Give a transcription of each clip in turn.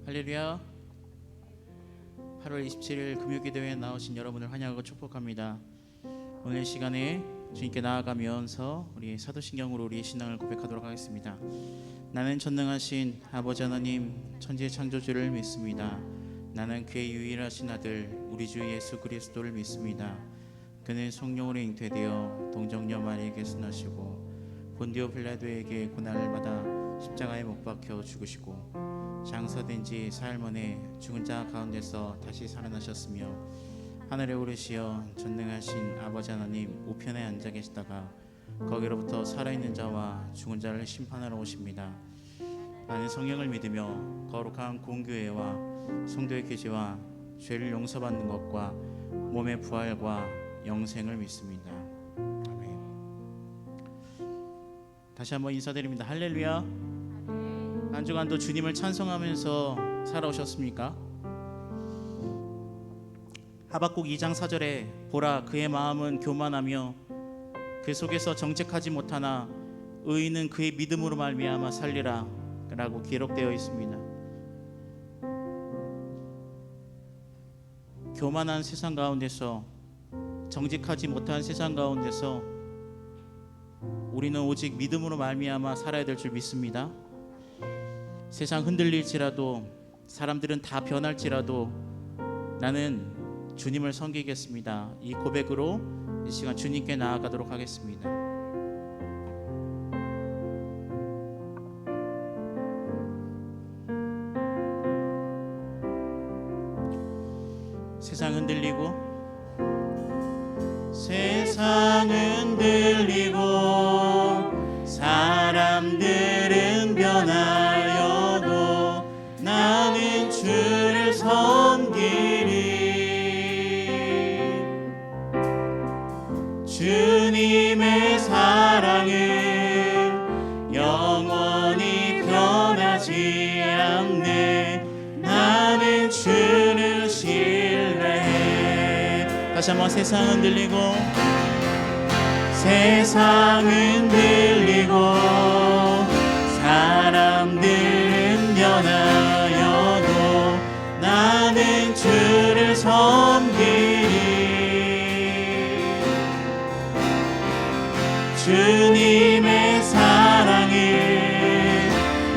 할렐루야. 8월 27일 금요기도회에 나오신 여러분을 환영하고 축복합니다. 오늘 시간에 주님께 나아가면서 우리 사도신경으로 우리의 신앙을 고백하도록 하겠습니다. 나는 전능하신 아버지 하나님 천지의 창조주를 믿습니다. 나는 그의 유일하신 아들 우리 주 예수 그리스도를 믿습니다. 그는 성령으로 잉태되어 동정녀 마리에게 순하시고 본디오 빌라도에게 고난을 받아 십자가에 못 박혀 죽으시고 장사된 지 사흘 만에 죽은 자 가운데서 다시 살아나셨으며 하늘에 오르시어 전능하신 아버지 하나님 우편에 앉아 계시다가 거기로부터 살아있는 자와 죽은 자를 심판하러 오십니다. 나는 성령을 믿으며 거룩한 공교회와 성도의 교제와 죄를 용서받는 것과 몸의 부활과 영생을 믿습니다. 아멘. 다시 한번 인사드립니다. 할렐루야. 한 주간도 주님을 찬송하면서 살아오셨습니까? 하박국 2장 4절에 보라 그의 마음은 교만하며 그 속에서 정직하지 못하나 의인은 그의 믿음으로 말미암아 살리라 라고 기록되어 있습니다. 교만한 세상 가운데서, 정직하지 못한 세상 가운데서 우리는 오직 믿음으로 말미암아 살아야 될 줄 믿습니다. 세상 흔들릴지라도, 사람들은 다 변할지라도 나는 주님을 섬기겠습니다. 이 고백으로 이 시간 주님께 나아가도록 하겠습니다. 세상 흔들리고 사람들은 변하여도 나는 주를 섬기리. 주님의 사랑은 영원히 변하지 않네. 나는 주를 신뢰해. 다시 한번 세상은 들리고 사람들은 변하여도 나는 주를 섬기리. 주님의 사랑은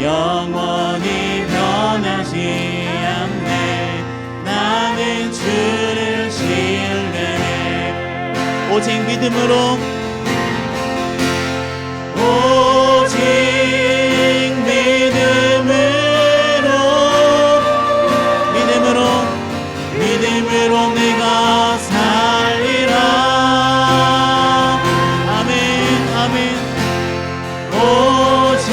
영원히 변하지 않네. 나는 주를 신뢰해. 오직 믿음으로 내가 살리라. 아멘 아멘. 오직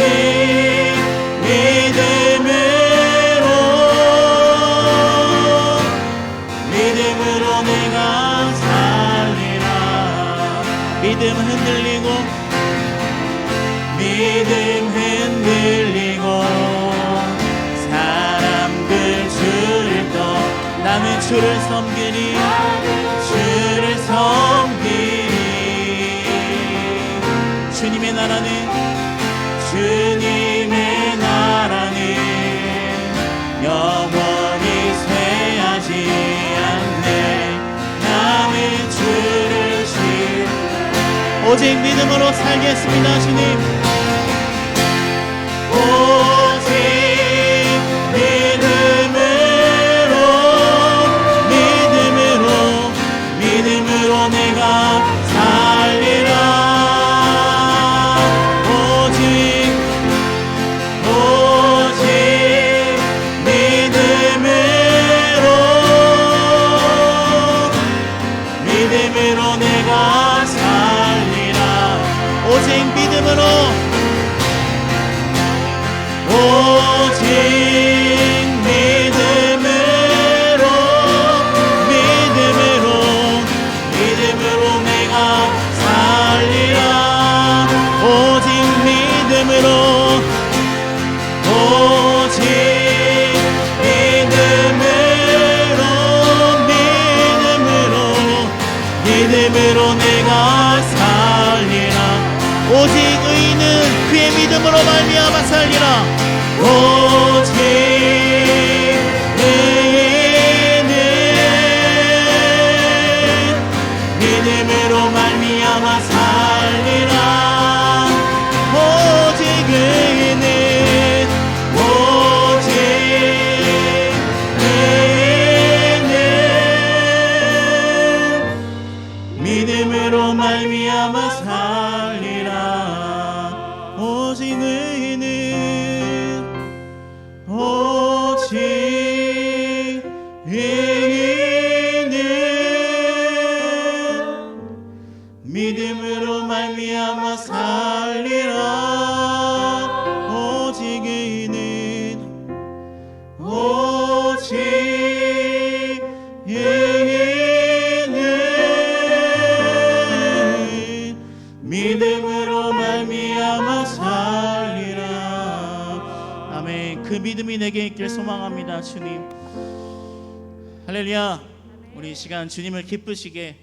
믿음으로 내가 살리라. 믿음 흔들리고 사람들 주를 떠 나는 주를 섬기리. 주님의 나라는 영원히 쇠하지 않네. 나는 주를 신뢰해. 오직 믿음으로 살겠습니다. 주님 오직 믿음으로 내가 살리라. 오직 믿음으로 내가 살리라. 오직 믿음으로 내가 살리라. 오직 믿음으로 내가 살리라. 오직 의인은 그의 믿음으로 말미암아 살리라. 오직 믿음이 내게 있길 소망합니다. 주님, 할렐루야. 우리 이 시간 주님을 기쁘시게,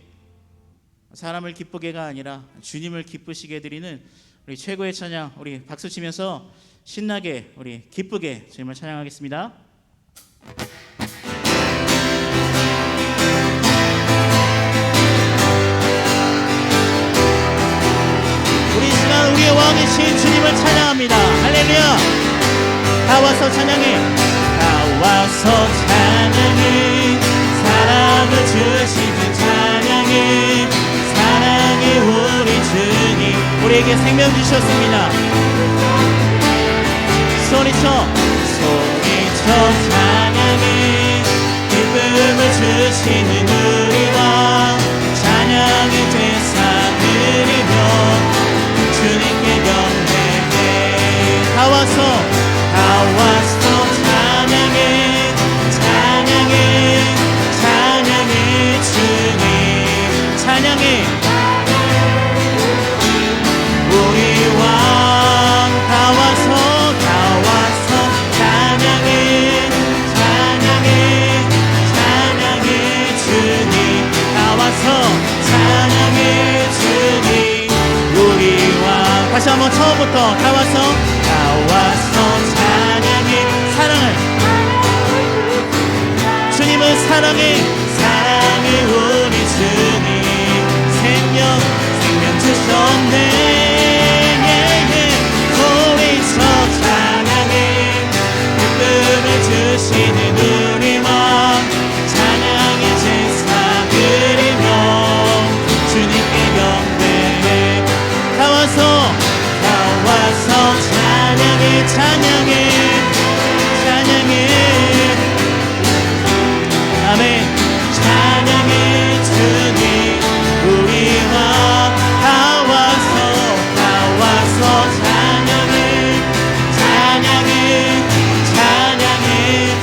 사람을 기쁘게가 아니라 주님을 기쁘시게 드리는 우리 최고의 찬양, 우리 박수 치면서 신나게 우리 기쁘게 주님을 찬양하겠습니다. 우리 시간 우리의 왕이신 주님을 찬양합니다. 할렐루야. 다 와서 찬양해. 다 와서 찬양해. 사랑을 주시는 찬양해. 사랑해 우리 주님, 우리에게 생명 주셨습니다. 소리쳐 찬양해. 기쁨을 주시는 우리 왕, 찬양의 제사 드리며 주님께 경배해. 다 와서 찬양해. 찬양해 주님, 찬양해 우리 왕. 다 와서 찬양해. 찬양해 주님, 다 와서 찬양해 주님 우리 왕. 다시 한번 처음부터 다 와서 찬양해. 주님은 사랑해 우리 주님. 생명 주셨네. 소리쳐 찬양해. 기쁨을 주시는 우리 왕, 찬양의 제사 드리며 주님께 경배해. 다 와서 찬양해. 아멘. 찬양해 주님 우리 왕. 다 와서 찬양해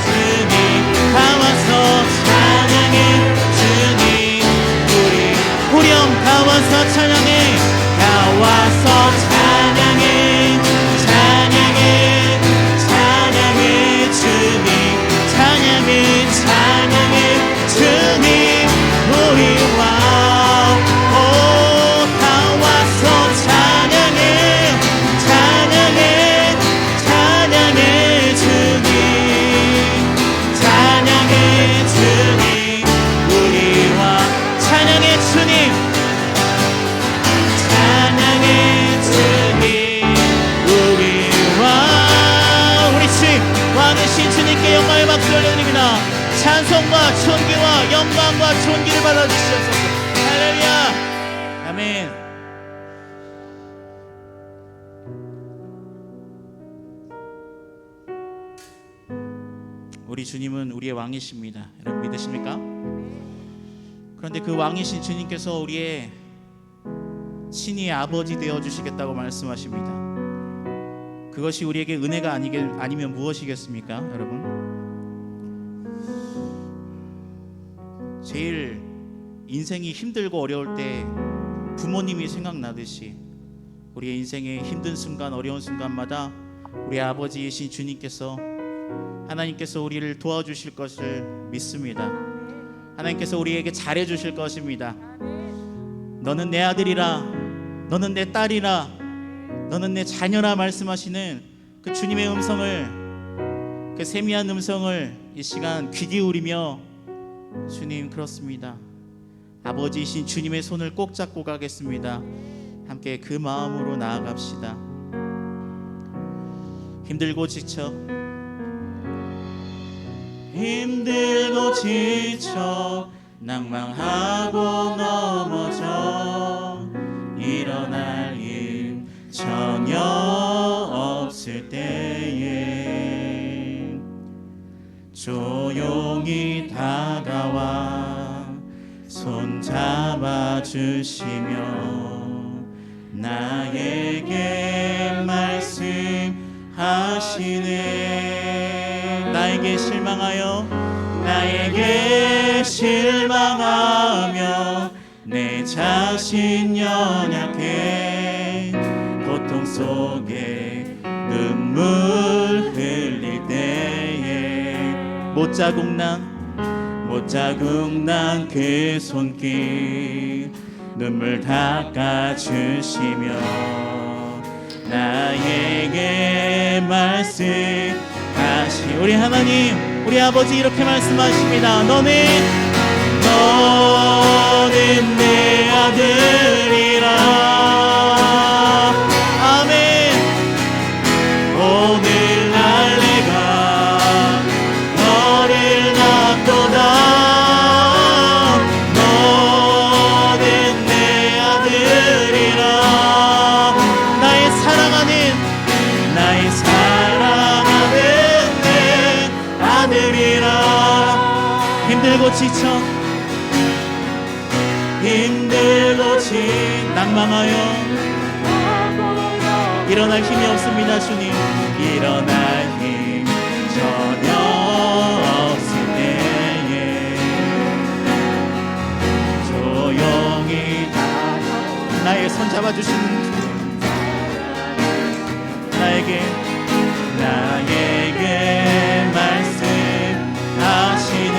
주님. 다 와서 찬양해 주님 우리 후렴. 다 와서 찬양해. 다 와서 찬양해 주님. 찬양해 주님 우리 왕. 오, 다 와서 찬양해 주님. 찬양해 주님 우리 왕. 찬양해 주님. 우리 왕. 우리 주님 왕이신 주님께 영광의 박수를 올려드립니다. 찬송과 존귀와 영광과 존귀를 받아주시옵소서. 할렐루야. 아멘. 우리 주님은 우리의 왕이십니다. 여러분 믿으십니까? 그런데 그 왕이신 주님께서 우리의 친히 아버지 되어주시겠다고 말씀하십니다. 그것이 우리에게 은혜가 아니면 무엇이겠습니까? 여러분, 제일 인생이 힘들고 어려울 때 부모님이 생각나듯이 우리의 인생의 힘든 순간, 어려운 순간마다 우리 아버지이신 주님께서, 하나님께서 우리를 도와주실 것을 믿습니다. 하나님께서 우리에게 잘해주실 것입니다. 너는 내 아들이라, 너는 내 딸이라, 너는 내 자녀라 말씀하시는 그 주님의 음성을, 그 세미한 음성을 이 시간 귀 기울이며, 주님 그렇습니다, 아버지이신 주님의 손을 꼭 잡고 가겠습니다. 함께 그 마음으로 나아갑시다. 힘들고 지쳐 낭망하고 넘어져 일어날 힘 전혀 없을 때에 조용히 다가와 손 잡아주시며 나에게 말씀하시네. 나에게 실망하며 내 자신 연약해 고통 속에 눈물 흘릴 때 못자국난 그 손길 눈물 닦아주시며 나에게 말씀하시. 우리 하나님, 우리 아버지 이렇게 말씀하십니다. 너는 내 아들이라. 아멘. 오늘날 내가 너를 낳도다. 너는 내 아들이라. 나의 사랑하는 내 아들이라. 힘들고 낭망하여 일어날 힘이 없습니다. 주님, 일어날 힘 전혀 없을 때에 조용히 나의 손 잡아주시는 나에게 말씀하시네.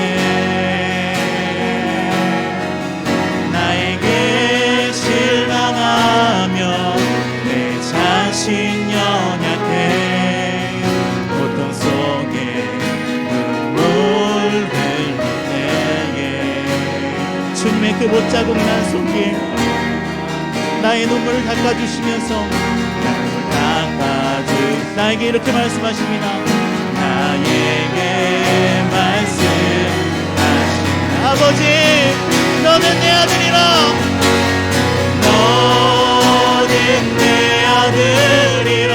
연약해 고통 속에 눈물 흘릴 때에 주님의 그 못자국난 손길 나의 눈물을 닦아주시면서 나에게 이렇게 말씀하십니다. 나에게 말씀하십니다. 아버지, 너는 내 아들이라. 너는 내 아들이라.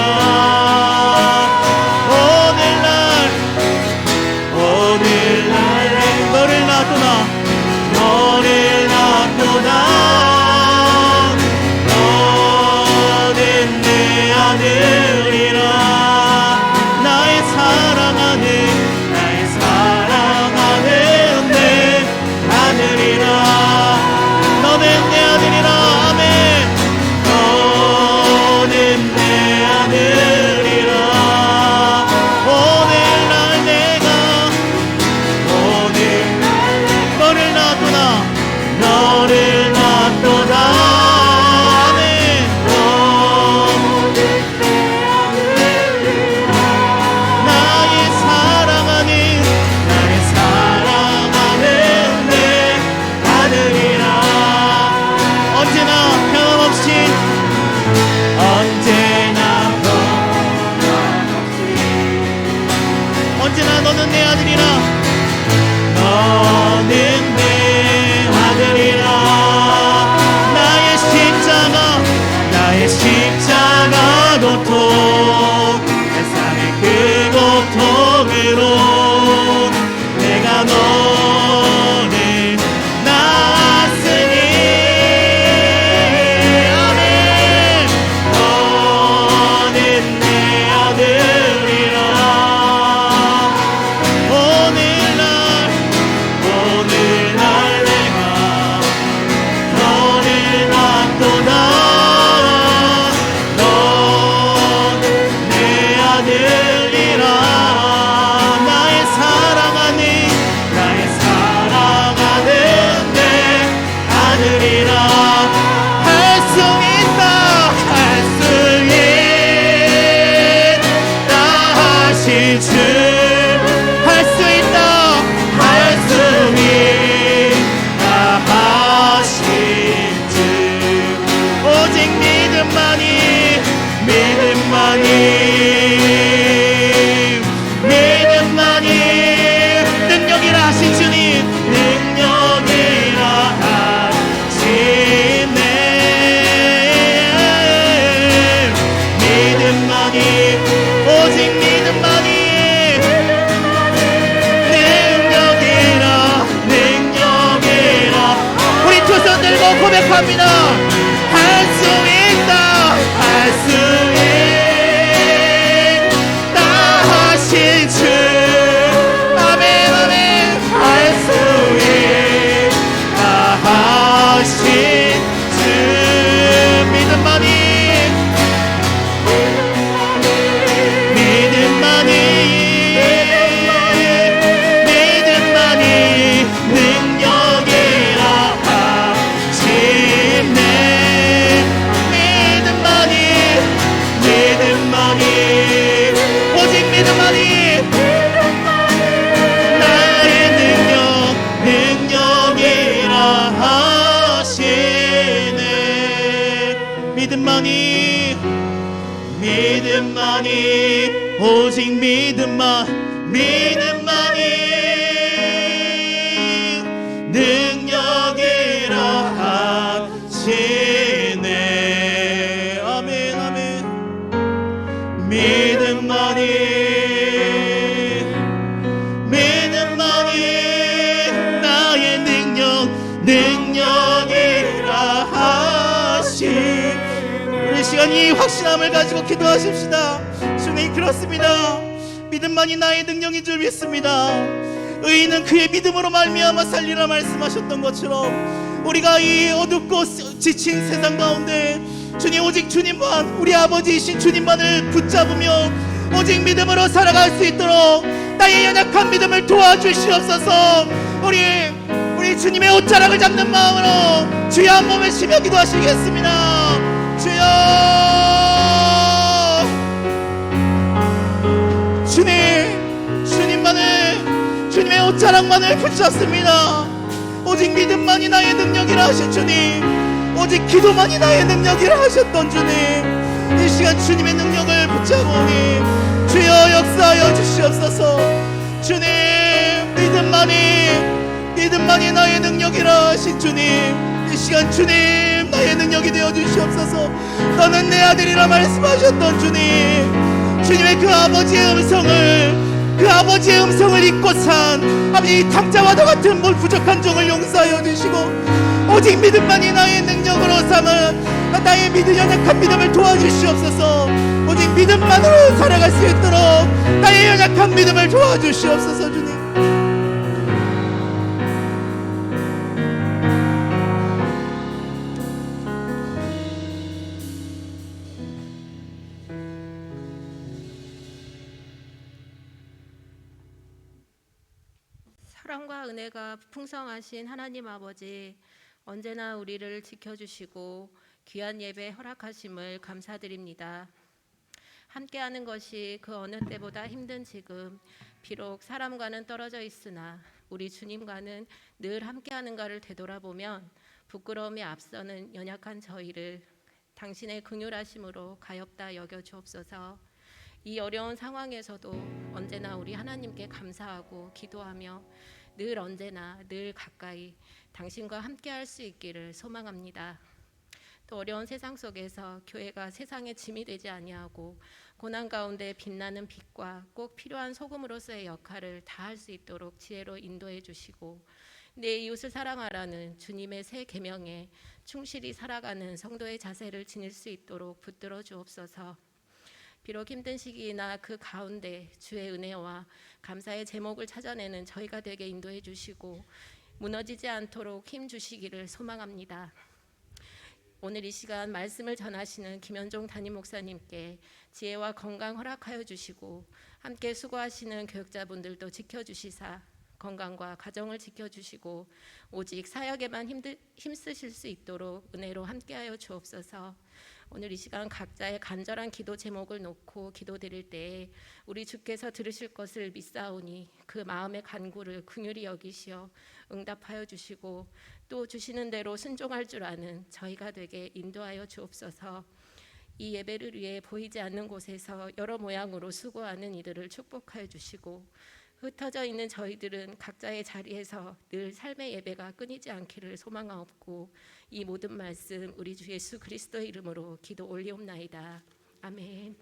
오늘날 너를 낳도다. 너는 내 아들이라. 나의 사랑하는 내 아들이라. 너는 내 아들이라. 아멘. 너는 내 아들이라. 오늘날 내가 너를 낳도다. 아멘. 나의 사랑하는 내 아들이라. 언제나 변함없이 너는 내 아들이라. 너는 내 아들이라. 나의 십자가 고통 세상의 그 고통으로 내가 너를 낳았으니. 아멘. 너는 내 아들이라. 오늘날 내가 너를 낳도다. 너는 내 아들이라. 나의 사랑하는 내 아들이라. 할 수 있다 하실 주. 할 수 있다 하실 주. 오직 믿음만이 능력이라 하신 주님. 능력이라 하시네. 믿음만이 오직 믿음만이 능력이라. 우리 두 손 들고 고백합니다. 할 수 있다 하실 주. 아멘. 할 수 있다 하실 주. 믿음만이 믿음만이 오직 믿음만이 능력이라 하시네. 아멘 아멘. 믿음만이 나의 능력이라 하시네. 우리 시간 이 확신함을 가지고 기도하십시다. 주님, 그렇습니다. 믿음만이 나의 능력인 줄 믿습니다. 의인은 그의 믿음으로 말미암아 살리라 말씀하셨던 것처럼 우리가 이 어둡고 지친 세상 가운데 주님, 오직 주님만, 우리 아버지이신 주님만을 붙잡으며 오직 믿음으로 살아갈 수 있도록 나의 연약한 믿음을 도와주시옵소서. 우리 주님의 옷자락을 잡는 마음으로 주여 한 몸을 쉬며 기도하시겠습니다. 주여, 주님의 옷자락만을 붙잡습니다. 오직 믿음만이 나의 능력이라 하신 주님, 오직 기도만이 나의 능력이라 하셨던 주님, 이 시간 주님의 능력을 붙잡으니 주여 역사하여 주시옵소서. 주님, 믿음만이 나의 능력이라 하신 주님, 이 시간 주님 나의 능력이 되어 주시옵소서. 너는 내 아들이라 말씀하셨던 주님, 주님의 그 아버지의 음성을 잊고 산 아버지, 탕자와도 같은 부족한 종을 용서하여 주시고 오직 믿음만이 나의 능력으로 삼은 나의 연약한 믿음을 도와주시옵소서. 오직 믿음만으로 살아갈 수 있도록 나의 연약한 믿음을 도와주시옵소서. 주님, 사랑과 은혜가 풍성하신 하나님 아버지, 언제나 우리를 지켜주시고 귀한 예배 허락하심을 감사드립니다. 함께하는 것이 그 어느 때보다 힘든 지금, 비록 사람과는 떨어져 있으나 우리 주님과는 늘 함께하는가를 되돌아보면 부끄러움이 앞서는 연약한 저희를 당신의 긍휼하심으로 가엾다 여겨 주옵소서. 이 어려운 상황에서도 언제나 우리 하나님께 감사하고 기도하며 늘 언제나 늘 가까이 당신과 함께할 수 있기를 소망합니다. 또 어려운 세상 속에서 교회가 세상의 짐이 되지 아니하고 고난 가운데 빛나는 빛과 꼭 필요한 소금으로서의 역할을 다할 수 있도록 지혜로 인도해 주시고, 내 이웃을 사랑하라는 주님의 새 계명에 충실히 살아가는 성도의 자세를 지닐 수 있도록 붙들어 주옵소서. 비록 힘든 시기나 그 가운데 주의 은혜와 감사의 제목을 찾아내는 저희가 되게 인도해 주시고 무너지지 않도록 힘 주시기를 소망합니다. 오늘 이 시간 말씀을 전하시는 김현종 담임 목사님께 지혜와 건강 허락하여 주시고, 함께 수고하시는 교육자분들도 지켜주시사 건강과 가정을 지켜주시고 오직 사역에만 힘쓰실 수 있도록 은혜로 함께하여 주옵소서. 오늘 이 시간 각자의 간절한 기도 제목을 놓고 기도드릴 때에 우리 주께서 들으실 것을 믿사오니 그 마음의 간구를 긍휼히 여기시어 응답하여 주시고 또 주시는 대로 순종할 줄 아는 저희가 되게 인도하여 주옵소서. 이 예배를 위해 보이지 않는 곳에서 여러 모양으로 수고하는 이들을 축복하여 주시고, 흩어져 있는 저희들은 각자의 자리에서 늘 삶의 예배가 끊이지 않기를 소망하옵고, 이 모든 말씀 우리 주 예수 그리스도의 이름으로 기도 올리옵나이다. 아멘.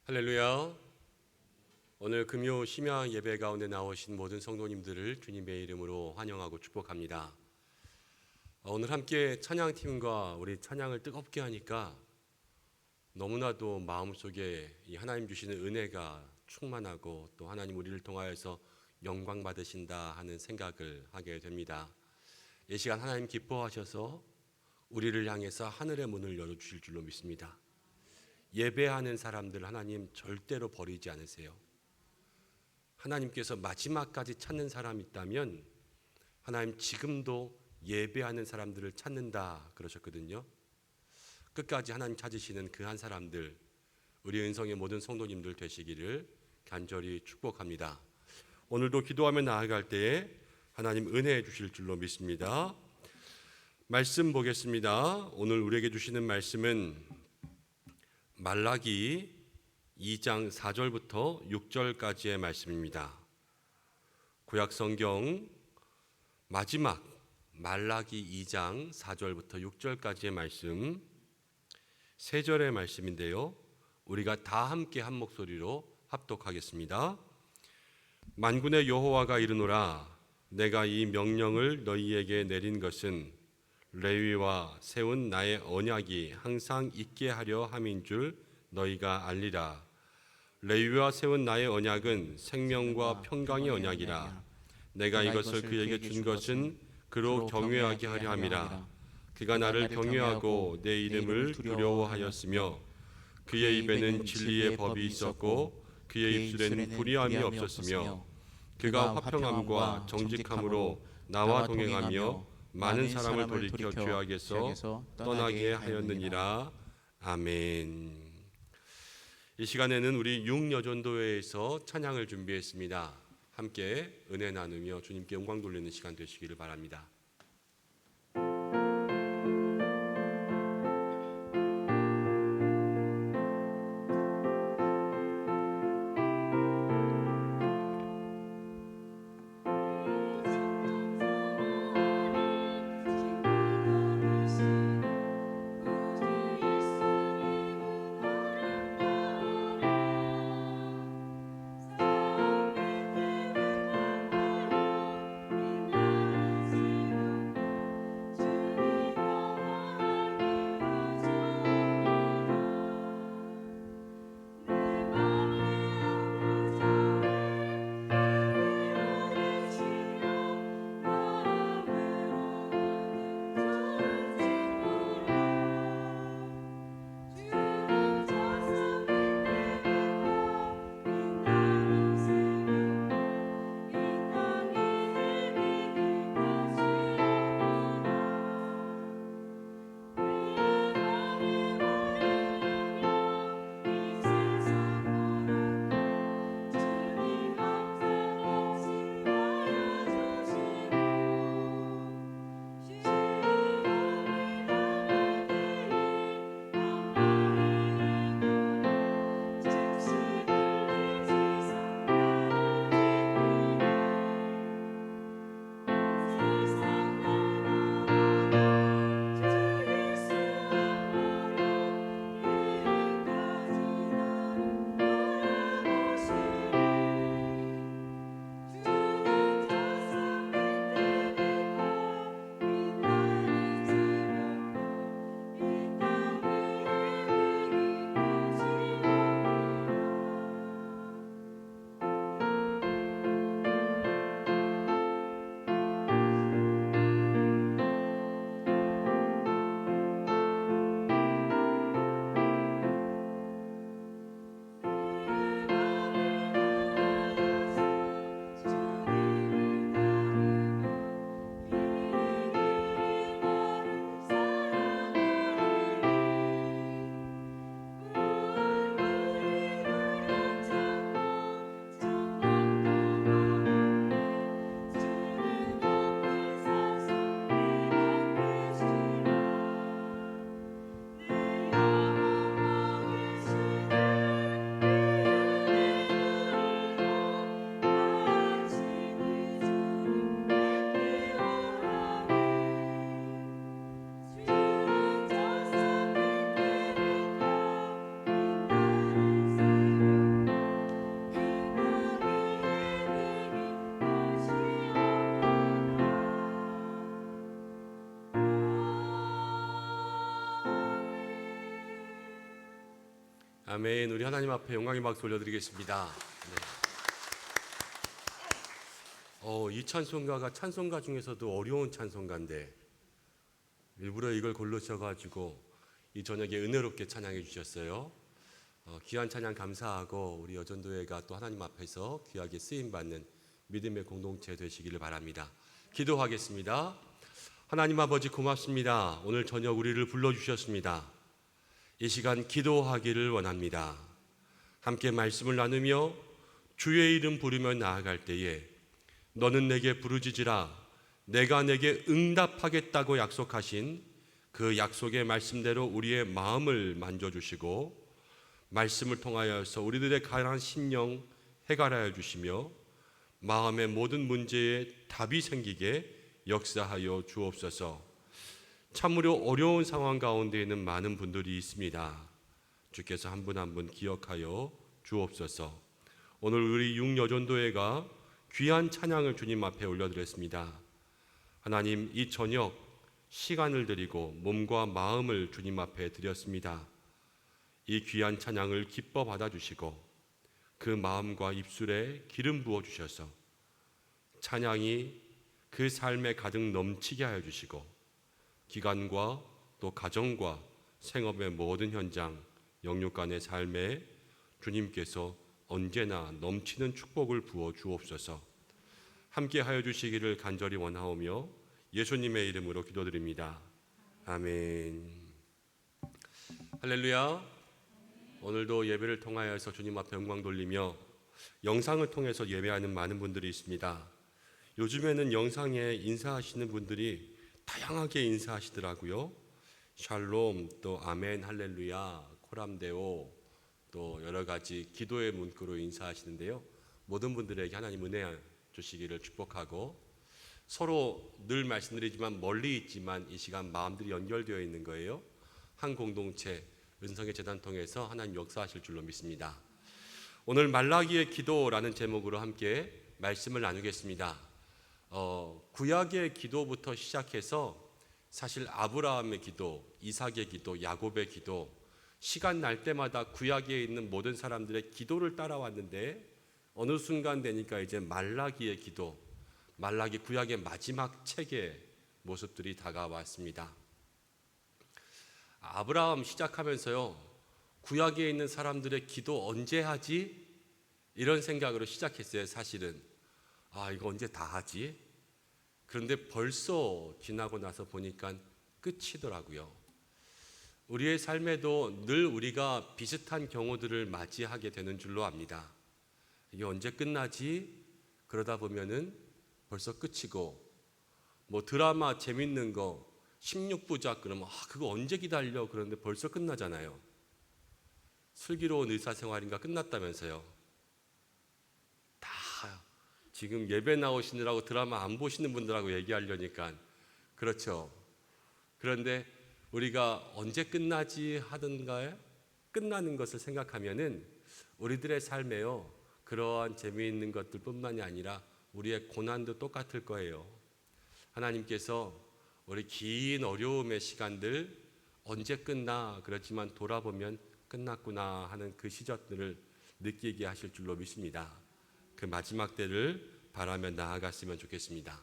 할렐루야. 오늘 금요 심야 예배 가운데 나오신 모든 성도님들을 주님의 이름으로 환영하고 축복합니다. 오늘 함께 찬양팀과 우리 찬양을 뜨겁게 하니까 너무나도 마음속에 이 하나님 주시는 은혜가 충만하고 또 하나님 우리를 통하여서 영광 받으신다 하는 생각을 하게 됩니다. 이 시간 하나님 기뻐하셔서 우리를 향해서 하늘의 문을 열어주실 줄로 믿습니다. 예배하는 사람들 하나님 절대로 버리지 않으세요. 하나님께서 마지막까지 찾는 사람이 있다면 하나님 지금도 예배하는 사람들을 찾는다 그러셨거든요. 끝까지 하나님 찾으시는 그 한 사람들, 우리 은성의 모든 성도님들 되시기를 간절히 축복합니다. 오늘도 기도하며 나아갈 때에 하나님 은혜해 주실 줄로 믿습니다. 말씀 보겠습니다. 오늘 우리에게 주시는 말씀은 말라기 2장 4절부터 6절까지의 말씀입니다. 구약 성경 마지막 말라기 2장 4절부터 6절까지의 말씀, 세 절의 말씀인데요. 우리가 다 함께 한 목소리로 합독하겠습니다. 만군의 여호와가 이르노라, 내가 이 명령을 너희에게 내린 것은 레위와 세운 나의 언약이 항상 있게 하려 함인 줄 너희가 알리라. 레위와 세운 나의 언약은 생명과 평강의 언약이라. 내가 이것을 그에게 준 것은 그로 경외하게 하려 함이라. 그가 나를 경외하고 내 이름을 두려워하였으며 그의 입에는 진리의 법이 있었고 그의 입술에는 불의함이 없었으며 그가 화평함과 정직함으로 나와 동행하며 많은 사람을 돌이켜 죄악에서 떠나게 하였느니라. 아멘. 이 시간에는 우리 육여전도회에서 찬양을 준비했습니다. 함께 은혜 나누며 주님께 영광 돌리는 시간 되시기를 바랍니다. 아멘. 우리 하나님 앞에 영광의 박수 올려드리겠습니다. 네. 이 찬송가가 찬송가 중에서도 어려운 찬송가인데 일부러 이걸 고르셔가지고 이 저녁에 은혜롭게 찬양해 주셨어요. 귀한 찬양 감사하고 우리 여전도회가 또 하나님 앞에서 귀하게 쓰임받는 믿음의 공동체 되시기를 바랍니다. 기도하겠습니다. 하나님 아버지 고맙습니다. 오늘 저녁 우리를 불러주셨습니다. 이 시간 기도하기를 원합니다. 함께 말씀을 나누며 주의 이름 부르며 나아갈 때에 너는 내게 부르짖으라 내가 내게 응답하겠다고 약속하신 그 약속의 말씀대로 우리의 마음을 만져주시고 말씀을 통하여서 우리들의 가난한 심령 해결하여 주시며 마음의 모든 문제에 답이 생기게 역사하여 주옵소서. 참으로 어려운 상황 가운데 있는 많은 분들이 있습니다. 주께서 한 분 한 분 기억하여 주옵소서. 오늘 우리 육여전도회가 귀한 찬양을 주님 앞에 올려드렸습니다. 하나님, 이 저녁 시간을 드리고 몸과 마음을 주님 앞에 드렸습니다. 이 귀한 찬양을 기뻐 받아주시고 그 마음과 입술에 기름 부어주셔서 찬양이 그 삶에 가득 넘치게 하여 주시고 기관과 또 가정과 생업의 모든 현장, 영육간의 삶에 주님께서 언제나 넘치는 축복을 부어 주옵소서. 함께 하여 주시기를 간절히 원하오며 예수님의 이름으로 기도드립니다. 아멘. 할렐루야. 오늘도 예배를 통하여서 주님 앞에 영광 돌리며 영상을 통해서 예배하는 많은 분들이 있습니다. 요즘에는 영상에 인사하시는 분들이 다양하게 인사하시더라고요. 샬롬, 또 아멘, 할렐루야, 코람데오, 또 여러 가지 기도의 문구로 인사하시는데요. 모든 분들에게 하나님 은혜 주시기를 축복하고, 서로 늘 말씀드리지만 멀리 있지만 이 시간 마음들이 연결되어 있는 거예요. 한 공동체 은성의 재단 통해서 하나님 역사하실 줄로 믿습니다. 오늘 말라기의 기도라는 제목으로 함께 말씀을 나누겠습니다. 구약의 기도부터 시작해서 사실 아브라함의 기도, 이삭의 기도, 야곱의 기도, 시간 날 때마다 구약에 있는 모든 사람들의 기도를 따라왔는데 어느 순간 되니까 이제 말라기의 기도, 말라기 구약의 마지막 책의 모습들이 다가왔습니다. 아브라함 시작하면서요, 구약에 있는 사람들의 기도 언제 하지? 이런 생각으로 시작했어요. 사실은 이거 언제 다 하지? 그런데 벌써 지나고 나서 보니까 끝이더라고요. 우리의 삶에도 늘 우리가 비슷한 경우들을 맞이하게 되는 줄로 압니다. 이게 언제 끝나지? 그러다 보면은 벌써 끝이고, 뭐 드라마 재밌는 거 16부작 그러면 그거 언제 기다려? 그런데 벌써 끝나잖아요. 슬기로운 의사생활인가 끝났다면서요. 다 지금 예배 나오시느라고 드라마 안 보시는 분들하고 얘기하려니까 그렇죠. 그런데 우리가 언제 끝나지 하던가에 끝나는 것을 생각하면은 우리들의 삶에요, 그러한 재미있는 것들뿐만이 아니라 우리의 고난도 똑같을 거예요. 하나님께서 우리 긴 어려움의 시간들 언제 끝나? 그렇지만 돌아보면 끝났구나 하는 그 시절들을 느끼게 하실 줄로 믿습니다. 그 마지막 때를 바라며 나아갔으면 좋겠습니다.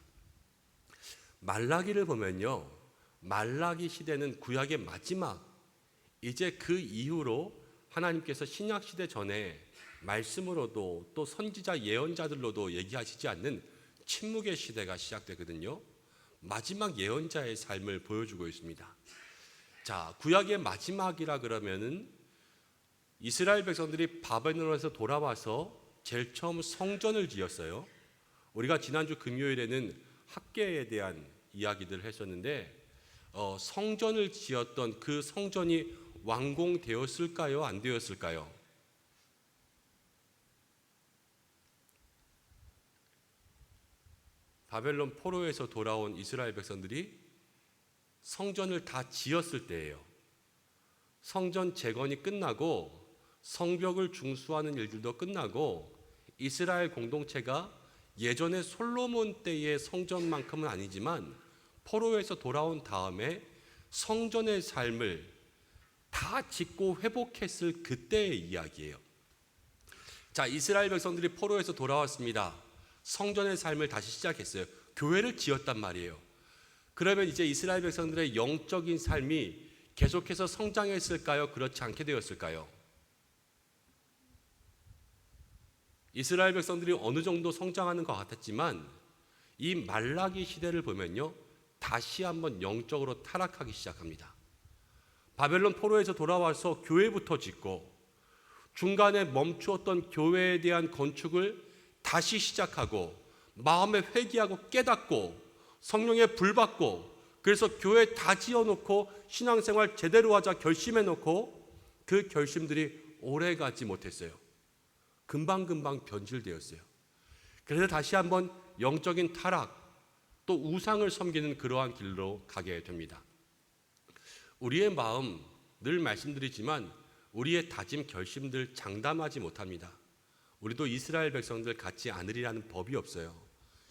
말라기를 보면요, 말라기 시대는 구약의 마지막, 이제 그 이후로 하나님께서 신약 시대 전에 말씀으로도 또 선지자 예언자들로도 얘기하시지 않는 침묵의 시대가 시작되거든요. 마지막 예언자의 삶을 보여주고 있습니다. 자, 구약의 마지막이라 그러면은 이스라엘 백성들이 바벨론에서 돌아와서 제일 처음 성전을 지었어요. 우리가 지난주 금요일에는 학계에 대한 이야기들을 했었는데 성전을 지었던 그 성전이 완공되었을까요? 안 되었을까요? 바벨론 포로에서 돌아온 이스라엘 백성들이 성전을 다 지었을 때예요. 성전 재건이 끝나고 성벽을 중수하는 일들도 끝나고 이스라엘 공동체가 예전에 솔로몬 때의 성전만큼은 아니지만 포로에서 돌아온 다음에 성전의 삶을 다 짓고 회복했을 그때의 이야기예요. 자, 이스라엘 백성들이 포로에서 돌아왔습니다. 성전의 삶을 다시 시작했어요. 교회를 지었단 말이에요. 그러면 이제 이스라엘 백성들의 영적인 삶이 계속해서 성장했을까요? 그렇지 않게 되었을까요? 이스라엘 백성들이 어느 정도 성장하는 것 같았지만 이 말라기 시대를 보면요, 다시 한번 영적으로 타락하기 시작합니다. 바벨론 포로에서 돌아와서 교회부터 짓고 중간에 멈추었던 교회에 대한 건축을 다시 시작하고 마음에 회개하고 깨닫고 성령에 불받고, 그래서 교회 다 지어놓고 신앙생활 제대로 하자 결심해놓고 그 결심들이 오래가지 못했어요. 금방금방 변질되었어요. 그래서 다시 한번 영적인 타락, 또 우상을 섬기는 그러한 길로 가게 됩니다. 우리의 마음, 늘 말씀드리지만 우리의 다짐, 결심들 장담하지 못합니다. 우리도 이스라엘 백성들 같지 않으리라는 법이 없어요.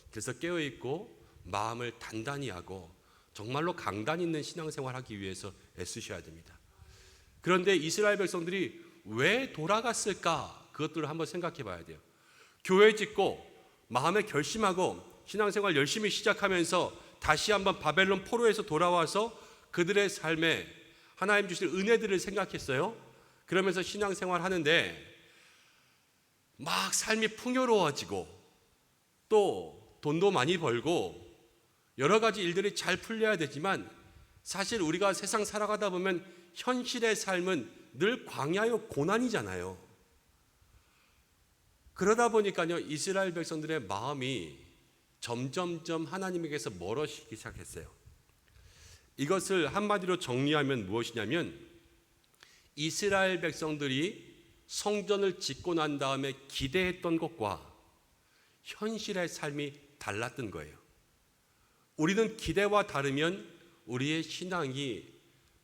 그래서 깨어있고 마음을 단단히 하고 정말로 강단 있는 신앙생활 하기 위해서 애쓰셔야 됩니다. 그런데 이스라엘 백성들이 왜 돌아갔을까? 그것들을 한번 생각해 봐야 돼요. 교회 짓고 마음에 결심하고 신앙생활 열심히 시작하면서 다시 한번 바벨론 포로에서 돌아와서 그들의 삶에 하나님 주실 은혜들을 생각했어요. 그러면서 신앙생활 하는데 막 삶이 풍요로워지고 또 돈도 많이 벌고 여러 가지 일들이 잘 풀려야 되지만 사실 우리가 세상 살아가다 보면 현실의 삶은 늘 광야요 고난이잖아요. 그러다 보니까요, 이스라엘 백성들의 마음이 점점점 하나님에게서 멀어지기 시작했어요. 이것을 한마디로 정리하면 무엇이냐면 이스라엘 백성들이 성전을 짓고 난 다음에 기대했던 것과 현실의 삶이 달랐던 거예요. 우리는 기대와 다르면 우리의 신앙이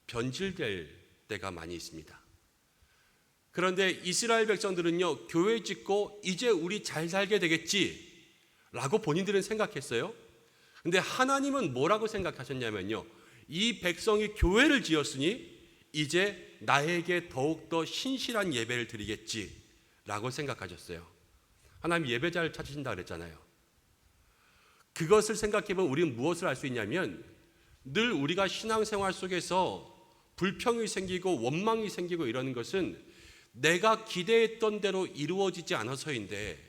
변질될 때가 많이 있습니다. 그런데 이스라엘 백성들은요, 교회 짓고 이제 우리 잘 살게 되겠지 라고 본인들은 생각했어요. 근데 하나님은 뭐라고 생각하셨냐면요, 이 백성이 교회를 지었으니 이제 나에게 더욱더 신실한 예배를 드리겠지 라고 생각하셨어요. 하나님 예배자를 찾으신다 그랬잖아요. 그것을 생각해보면 우리는 무엇을 알 수 있냐면 늘 우리가 신앙생활 속에서 불평이 생기고 원망이 생기고 이러는 것은 내가 기대했던 대로 이루어지지 않아서인데,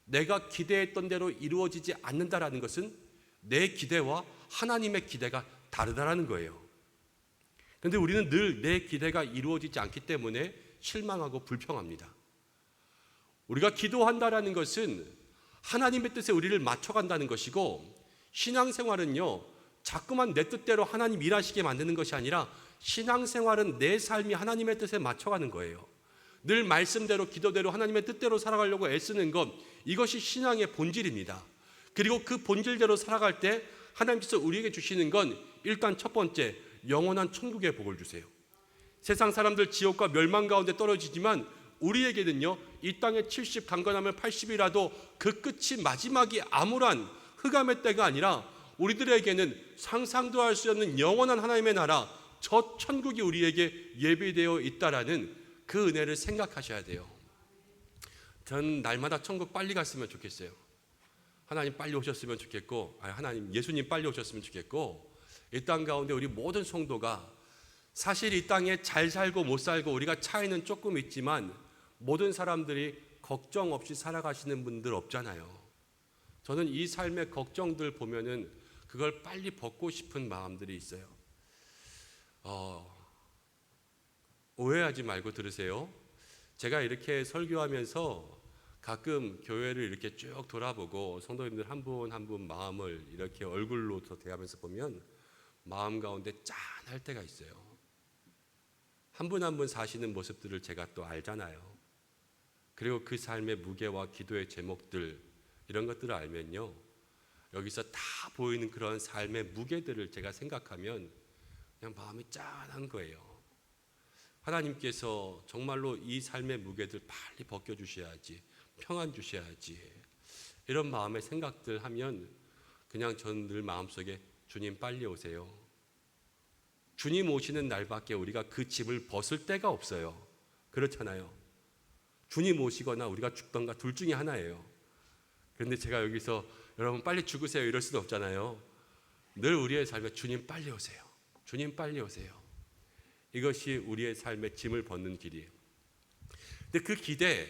내가 기대했던 대로 이루어지지 않는다라는 것은 내 기대와 하나님의 기대가 다르다라는 거예요. 그런데 우리는 늘 내 기대가 이루어지지 않기 때문에 실망하고 불평합니다. 우리가 기도한다라는 것은 하나님의 뜻에 우리를 맞춰간다는 것이고, 신앙생활은요 자꾸만 내 뜻대로 하나님 일하시게 만드는 것이 아니라 신앙생활은 내 삶이 하나님의 뜻에 맞춰가는 거예요. 늘 말씀대로 기도대로 하나님의 뜻대로 살아가려고 애쓰는 것, 이것이 신앙의 본질입니다. 그리고 그 본질대로 살아갈 때 하나님께서 우리에게 주시는 건 일단 첫 번째, 영원한 천국의 복을 주세요. 세상 사람들 지옥과 멸망 가운데 떨어지지만 우리에게는요, 이 땅에 70 강건하면 80이라도 그 끝이 마지막이 암울한 흑암의 때가 아니라 우리들에게는 상상도 할 수 없는 영원한 하나님의 나라, 저 천국이 우리에게 예비되어 있다라는 그 은혜를 생각하셔야 돼요. 전 날마다 천국 빨리 갔으면 좋겠어요. 하나님 빨리 오셨으면 좋겠고, 하나님 예수님 빨리 오셨으면 좋겠고, 이 땅 가운데 우리 모든 성도가 사실 이 땅에 잘 살고 못 살고 우리가 차이는 조금 있지만 모든 사람들이 걱정 없이 살아가시는 분들 없잖아요. 저는 이 삶의 걱정들 보면은 그걸 빨리 벗고 싶은 마음들이 있어요. 오해하지 말고 들으세요. 제가 이렇게 설교하면서 가끔 교회를 이렇게 쭉 돌아보고 성도님들 한 분 한 분 마음을 이렇게 얼굴로 대하면서 보면 마음 가운데 짠할 때가 있어요. 한 분 한 분 사시는 모습들을 제가 또 알잖아요. 그리고 그 삶의 무게와 기도의 제목들, 이런 것들을 알면요, 여기서 다 보이는 그런 삶의 무게들을 제가 생각하면 그냥 마음이 짠한 거예요. 하나님께서 정말로 이 삶의 무게들 빨리 벗겨주셔야지, 평안 주셔야지, 이런 마음의 생각들 하면 그냥 저는 늘 마음속에 주님 빨리 오세요. 주님 오시는 날밖에 우리가 그 짐을 벗을 때가 없어요. 그렇잖아요. 주님 오시거나 우리가 죽던가 둘 중에 하나예요. 그런데 제가 여기서 여러분 빨리 죽으세요 이럴 수는 없잖아요. 늘 우리의 삶에 주님 빨리 오세요. 주님 빨리 오세요. 이것이 우리의 삶의 짐을 벗는 길이에요. 근데 그 기대,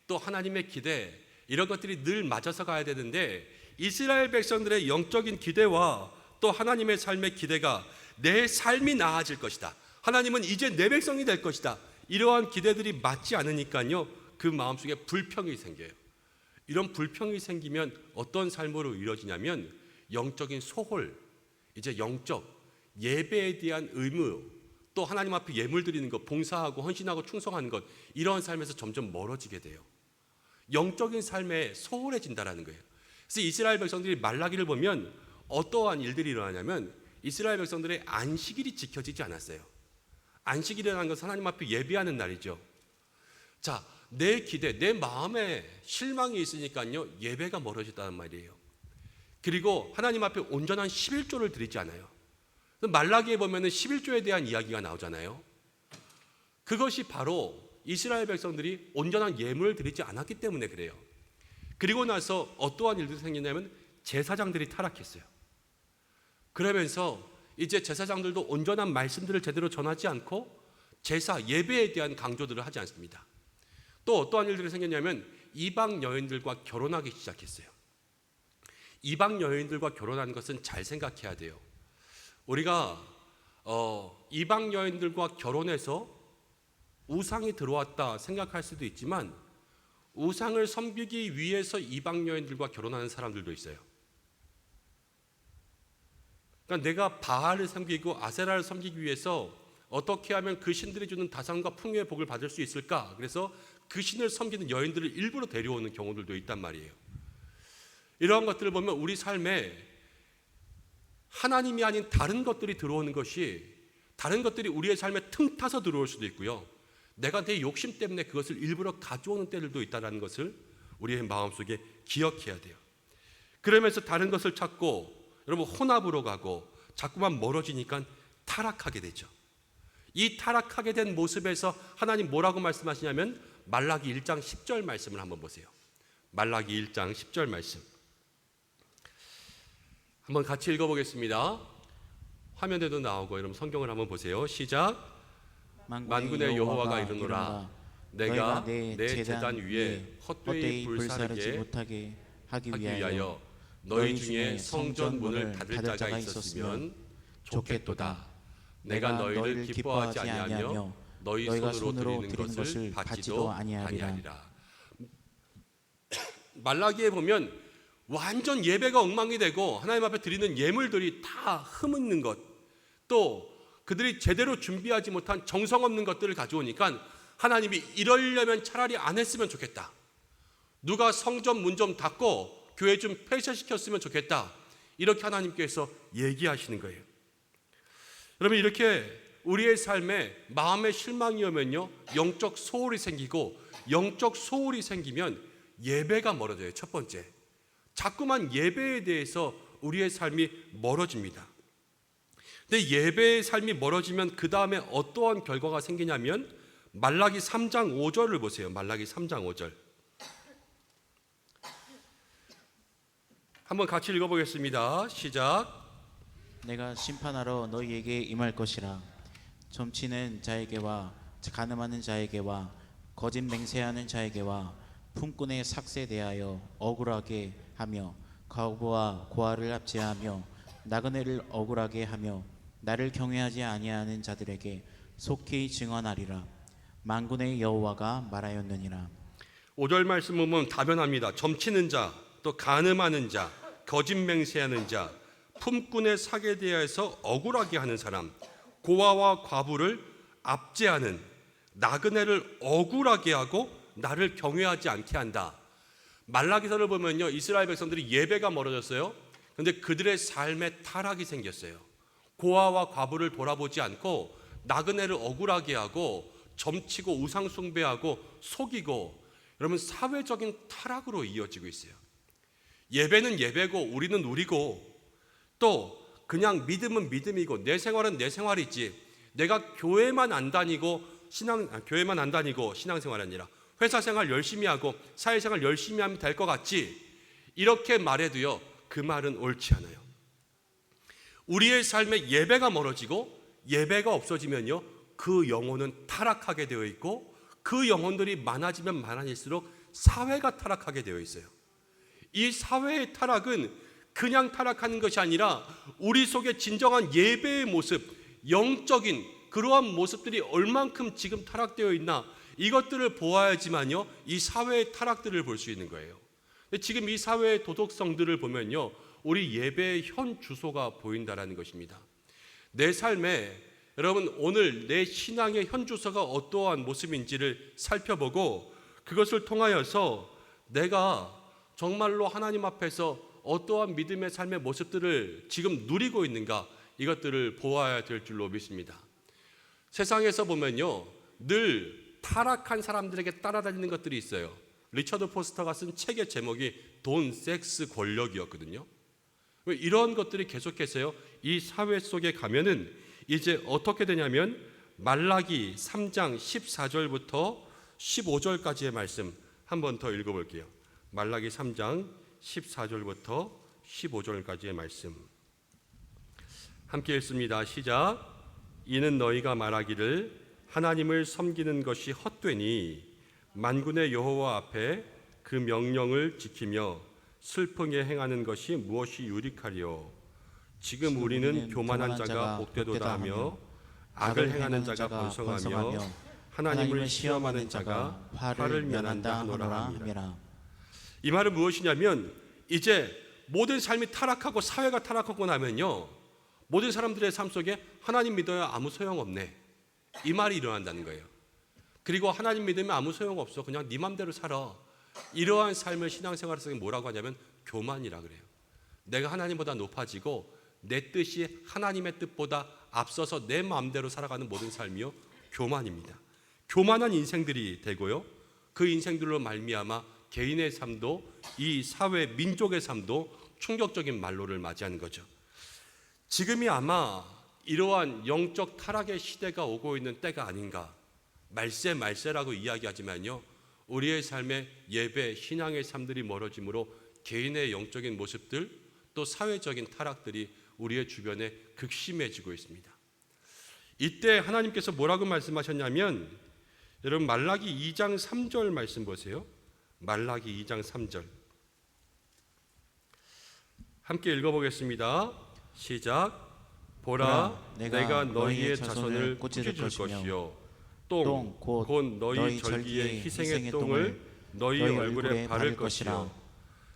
또 하나님의 기대, 이런 것들이 늘 맞아서 가야 되는데, 이스라엘 백성들의 영적인 기대와 또 하나님의 삶의 기대가 내 삶이 나아질 것이다, 하나님은 이제 내 백성이 될 것이다, 이러한 기대들이 맞지 않으니까요, 그 마음속에 불평이 생겨요. 이런 불평이 생기면 어떤 삶으로 이루어지냐면 영적인 소홀, 이제 영적 예배에 대한 의무, 또 하나님 앞에 예물 드리는 것, 봉사하고 헌신하고 충성하는 것, 이런 삶에서 점점 멀어지게 돼요. 영적인 삶에 소홀해진다라는 거예요. 그래서 이스라엘 백성들이 말라기를 보면 어떠한 일들이 일어나냐면, 이스라엘 백성들의 안식일이 지켜지지 않았어요. 안식일이라는 것은 하나님 앞에 예배하는 날이죠. 자, 내 기대, 내 마음에 실망이 있으니까요, 예배가 멀어졌다는 말이에요. 그리고 하나님 앞에 온전한 11조를 드리지 않아요. 말라기에 보면 11조에 대한 이야기가 나오잖아요. 그것이 바로 이스라엘 백성들이 온전한 예물을 드리지 않았기 때문에 그래요. 그리고 나서 어떠한 일들이 생기냐면 제사장들이 타락했어요. 그러면서 이제 제사장들도 온전한 말씀들을 제대로 전하지 않고 제사, 예배에 대한 강조들을 하지 않습니다. 또 어떠한 일들이 생겼냐면 이방 여인들과 결혼하기 시작했어요. 이방 여인들과 결혼하는 것은 잘 생각해야 돼요. 우리가 이방 여인들과 결혼해서 우상이 들어왔다 생각할 수도 있지만, 우상을 섬기기 위해서 이방 여인들과 결혼하는 사람들도 있어요. 그러니까 내가 바알을 섬기고 아세라를 섬기기 위해서 어떻게 하면 그 신들이 주는 다산과 풍요의 복을 받을 수 있을까? 그래서 그 신을 섬기는 여인들을 일부러 데려오는 경우들도 있단 말이에요. 이러한 것들을 보면 우리 삶에 하나님이 아닌 다른 것들이 들어오는 것이, 다른 것들이 우리의 삶에 틈타서 들어올 수도 있고요, 내가 내 욕심 때문에 그것을 일부러 가져오는 때들도 있다는 것을 우리의 마음속에 기억해야 돼요. 그러면서 다른 것을 찾고 여러분 혼합으로 가고 자꾸만 멀어지니까 타락하게 되죠. 이 타락하게 된 모습에서 하나님 뭐라고 말씀하시냐면 말라기 1장 10절 말씀을 한번 보세요. 말라기 1장 10절 말씀 한번 같이 읽어보겠습니다. 화면에도 나오고 여러분 성경을 한번 보세요. 시작. 만군의 여호와가 이르노라, 내가 내 제단 위에 헛되이 불사르지 못하게 하기 위하여 너희 중에 성전 문을 닫을 자가 있었으면 좋겠도다. 내가 너희를 기뻐하지 아니하며 너희 손으로 드리는 것을 받지도 아니하리라. 말라기에 보면 완전 예배가 엉망이 되고 하나님 앞에 드리는 예물들이 다 흠있는 것, 또 그들이 제대로 준비하지 못한 정성 없는 것들을 가져오니까 하나님이 이러려면 차라리 안 했으면 좋겠다, 누가 성전 문 좀 닫고 교회 좀 폐쇄시켰으면 좋겠다, 이렇게 하나님께서 얘기하시는 거예요. 여러분, 이렇게 우리의 삶에 마음의 실망이 오면요, 영적 소홀이 생기고, 영적 소홀이 생기면 예배가 멀어져요. 첫 번째, 자꾸만 예배에 대해서 우리의 삶이 멀어집니다. 근데 예배의 삶이 멀어지면 그 다음에 어떠한 결과가 생기냐면 말라기 3장 5절을 보세요. 말라기 3장 5절 한번 같이 읽어보겠습니다. 시작. 내가 심판하러 너희에게 임할 것이라. 점치는 자에게와 간음하는 자에게와 거짓 맹세하는 자에게와 품꾼의 삭세에 대하여 억울하게 하며 과부와 고아를 압제하며 나그네를 억울하게 하며 나를 경외하지 아니하는 자들에게 속히 증언하리라. 만군의 여호와가 말하였느니라. 5절 말씀 보면 다변합니다. 점치는 자, 또 간음하는 자, 거짓 맹세하는 자, 품꾼의 삭에 대해서 억울하게 하는 사람, 고아와 과부를 압제하는, 나그네를 억울하게 하고 나를 경외하지 않게 한다. 말라기서를 보면요, 이스라엘 백성들이 예배가 멀어졌어요. 그런데 그들의 삶에 타락이 생겼어요. 고아와 과부를 돌아보지 않고 나그네를 억울하게 하고 점치고 우상 숭배하고 속이고, 여러분 사회적인 타락으로 이어지고 있어요. 예배는 예배고 우리는 우리고, 또 그냥 믿음은 믿음이고 내 생활은 내 생활이지, 내가 교회만 안 다니고 신앙생활이 아니라 회사생활 열심히 하고 사회생활 열심히 하면 될 것 같지, 이렇게 말해도요, 그 말은 옳지 않아요. 우리의 삶에 예배가 멀어지고 예배가 없어지면요, 그 영혼은 타락하게 되어 있고, 그 영혼들이 많아지면 많아질수록 사회가 타락하게 되어 있어요. 이 사회의 타락은 그냥 타락하는 것이 아니라 우리 속에 진정한 예배의 모습, 영적인 그러한 모습들이 얼만큼 지금 타락되어 있나, 이것들을 보아야지만요 이 사회의 타락들을 볼 수 있는 거예요. 지금 이 사회의 도덕성들을 보면요 우리 예배의 현 주소가 보인다라는 것입니다. 내 삶에 여러분 오늘 내 신앙의 현 주소가 어떠한 모습인지를 살펴보고 그것을 통하여서 내가 정말로 하나님 앞에서 어떠한 믿음의 삶의 모습들을 지금 누리고 있는가, 이것들을 보아야 될 줄로 믿습니다. 세상에서 보면요 늘 타락한 사람들에게 따라다니는 것들이 있어요. 리처드 포스터가 쓴 책의 제목이 돈, 섹스, 권력이었거든요. 이런 것들이 계속해서요 이 사회 속에 가면은 이제 어떻게 되냐면 말라기 3장 14절부터 15절까지의 말씀 한 번 더 읽어볼게요. 말라기 3장 14절부터 15절까지의 말씀 함께 읽습니다. 시작. 이는 너희가 말하기를 하나님을 섬기는 것이 헛되니 만군의 여호와 앞에 그 명령을 지키며 슬프게 행하는 것이 무엇이 유익하리요. 지금 우리는 교만한 자가 복되도다 하며 악을 행하는 자가 번성하며 하나님을 시험하는 자가 화를 면한다 하노라 함이라. 이 말은 무엇이냐면 이제 모든 삶이 타락하고 사회가 타락하고 나면요 모든 사람들의 삶 속에 하나님 믿어야 아무 소용없네, 이 말이 일어난다는 거예요. 그리고 하나님 믿으면 아무 소용없어, 그냥 네 맘대로 살아. 이러한 삶을 신앙생활 속에 뭐라고 하냐면 교만이라 그래요. 내가 하나님보다 높아지고 내 뜻이 하나님의 뜻보다 앞서서 내 마음대로 살아가는 모든 삶이요 교만입니다. 교만한 인생들이 되고요 그 인생들로 말미암아 개인의 삶도 이 사회 민족의 삶도 충격적인 말로를 맞이하는 거죠. 지금이 아마 이러한 영적 타락의 시대가 오고 있는 때가 아닌가. 말세라고 이야기하지만요 우리의 삶의 예배, 신앙의 삶들이 멀어짐으로 개인의 영적인 모습들 또 사회적인 타락들이 우리의 주변에 극심해지고 있습니다. 이때 하나님께서 뭐라고 말씀하셨냐면 여러분 말라기 2장 3절 말씀 보세요. 말라기 2장 3절 함께 읽어보겠습니다. 시작. 보라 내가 너희의 자손을 꾸짖을 것이요 똥 곧 너희 절기의 희생의 똥을 너희 얼굴에 바를 것이요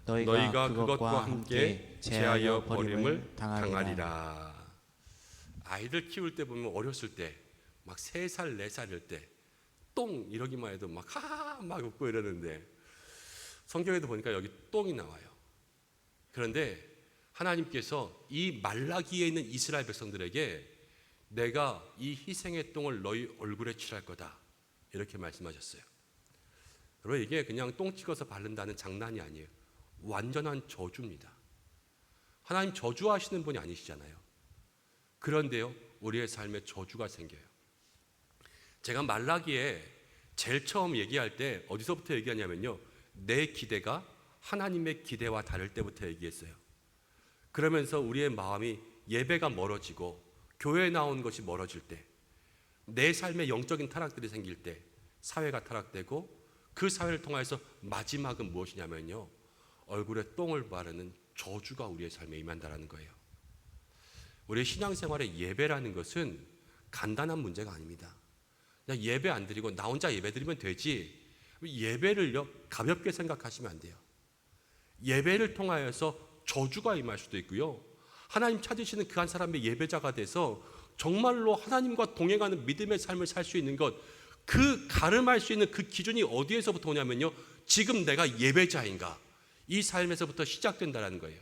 너희가 그것과 함께 제하여 버림을 당하리라. 아이들 키울 때 보면 어렸을 때 막 3살 4살일 때 똥 이러기만 해도 막 하하 막 웃고 이러는데 성경에도 보니까 여기 똥이 나와요. 그런데 하나님께서 이 말라기에 있는 이스라엘 백성들에게 내가 이 희생의 똥을 너희 얼굴에 칠할 거다 이렇게 말씀하셨어요. 여러분 이게 그냥 똥 찍어서 바른다는 장난이 아니에요. 완전한 저주입니다. 하나님 저주하시는 분이 아니시잖아요. 그런데요 우리의 삶에 저주가 생겨요. 제가 말라기에 제일 처음 얘기할 때 어디서부터 얘기하냐면요 내 기대가 하나님의 기대와 다를 때부터 얘기했어요. 그러면서 우리의 마음이 예배가 멀어지고 교회에 나온 것이 멀어질 때, 내 삶에 영적인 타락들이 생길 때 사회가 타락되고 그 사회를 통해서 마지막은 무엇이냐면요 얼굴에 똥을 바르는 저주가 우리의 삶에 임한다라는 거예요. 우리의 신앙생활의 예배라는 것은 간단한 문제가 아닙니다. 그냥 예배 안 드리고 나 혼자 예배 드리면 되지, 예배를요 가볍게 생각하시면 안 돼요. 예배를 통하여서 저주가 임할 수도 있고요 하나님 찾으시는 그 한 사람의 예배자가 돼서 정말로 하나님과 동행하는 믿음의 삶을 살 수 있는 것, 그 가름할 수 있는 그 기준이 어디에서부터 오냐면요 지금 내가 예배자인가, 이 삶에서부터 시작된다는 거예요.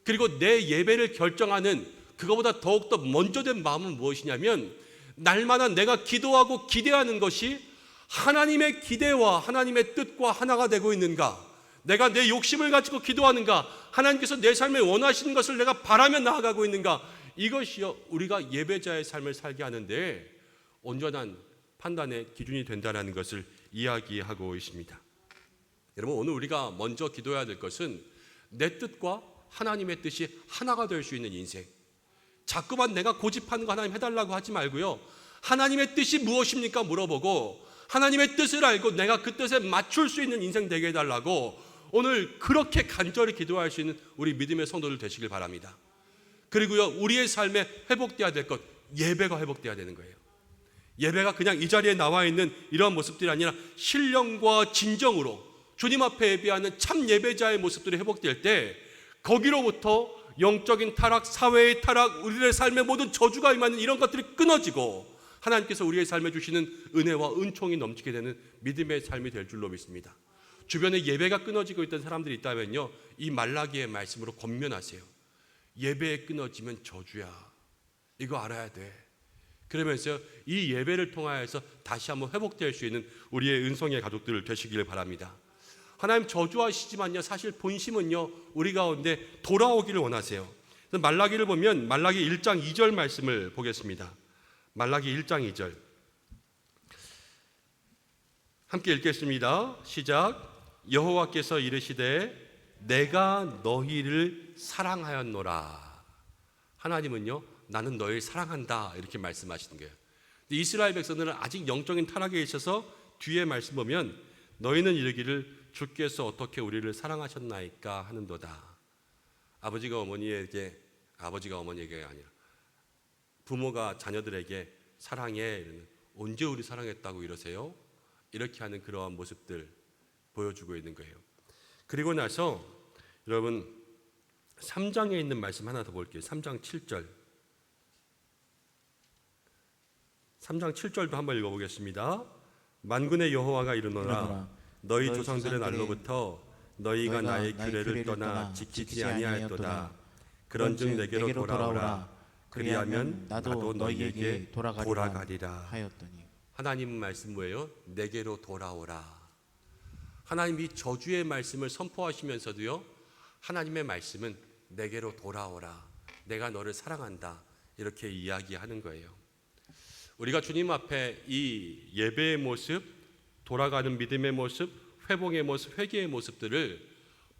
그리고 내 예배를 결정하는 그거보다 더욱더 먼저 된 마음은 무엇이냐면 날마다 내가 기도하고 기대하는 것이 하나님의 기대와 하나님의 뜻과 하나가 되고 있는가, 내가 내 욕심을 가지고 기도하는가, 하나님께서 내 삶에 원하시는 것을 내가 바라며 나아가고 있는가, 이것이요 우리가 예배자의 삶을 살게 하는데 온전한 판단의 기준이 된다는 것을 이야기하고 있습니다. 여러분 오늘 우리가 먼저 기도해야 될 것은 내 뜻과 하나님의 뜻이 하나가 될 수 있는 인생. 자꾸만 내가 고집하는 거 하나님 해달라고 하지 말고요 하나님의 뜻이 무엇입니까 물어보고 하나님의 뜻을 알고 내가 그 뜻에 맞출 수 있는 인생 되게 해달라고 오늘 그렇게 간절히 기도할 수 있는 우리 믿음의 성도들 되시길 바랍니다. 그리고요, 우리의 삶에 회복돼야 될 것, 예배가 회복돼야 되는 거예요. 예배가 그냥 이 자리에 나와 있는 이러한 모습들이 아니라 신령과 진정으로 주님 앞에 예배하는 참 예배자의 모습들이 회복될 때 거기로부터 영적인 타락, 사회의 타락, 우리의 삶의 모든 저주가 임하는 이런 것들이 끊어지고 하나님께서 우리의 삶에 주시는 은혜와 은총이 넘치게 되는 믿음의 삶이 될 줄로 믿습니다. 주변에 예배가 끊어지고 있던 사람들이 있다면요, 이 말라기의 말씀으로 권면하세요. 예배에 끊어지면 저주야. 이거 알아야 돼. 그러면서 이 예배를 통하여서 다시 한번 회복될 수 있는 우리의 은성의 가족들 되시기를 바랍니다. 하나님 저주하시지만요, 사실 본심은요, 우리 가운데 돌아오기를 원하세요. 말라기를 보면 말라기 1장 2절 말씀을 보겠습니다. 말라기 1장 2절 함께 읽겠습니다. 시작. 여호와께서 이르시되 내가 너희를 사랑하였노라. 하나님은요, 나는 너희를 사랑한다 이렇게 말씀하시는 거예요. 근데 이스라엘 백성들은 아직 영적인 타락에 있어서 뒤에 말씀 보면 너희는 이르기를 주께서 어떻게 우리를 사랑하셨나이까 하는도다. 아버지가 어머니에게 아니라 부모가 자녀들에게 사랑해 이러면 언제 우리 사랑했다고 이러세요? 이렇게 하는 그러한 모습들 보여주고 있는 거예요. 그리고 나서 여러분 3장에 있는 말씀 하나 더 볼게요. 3장 7절 3장 7절도 한번 읽어보겠습니다. 만군의 여호와가 이르노라 너희 조상들의 날로부터 너희가 나의 규례를 떠나 지키지 아니하였도다. 그런즉 내게로 돌아오라. 그리하면 나도 너희에게 돌아가리라 하였더니. 하나님 말씀 뭐예요? 내게로 돌아오라. 하나님이 저주의 말씀을 선포하시면서도요, 하나님의 말씀은 내게로 돌아오라. 내가 너를 사랑한다. 이렇게 이야기하는 거예요. 우리가 주님 앞에 이 예배의 모습, 돌아가는 믿음의 모습, 회복의 모습, 회개의 모습들을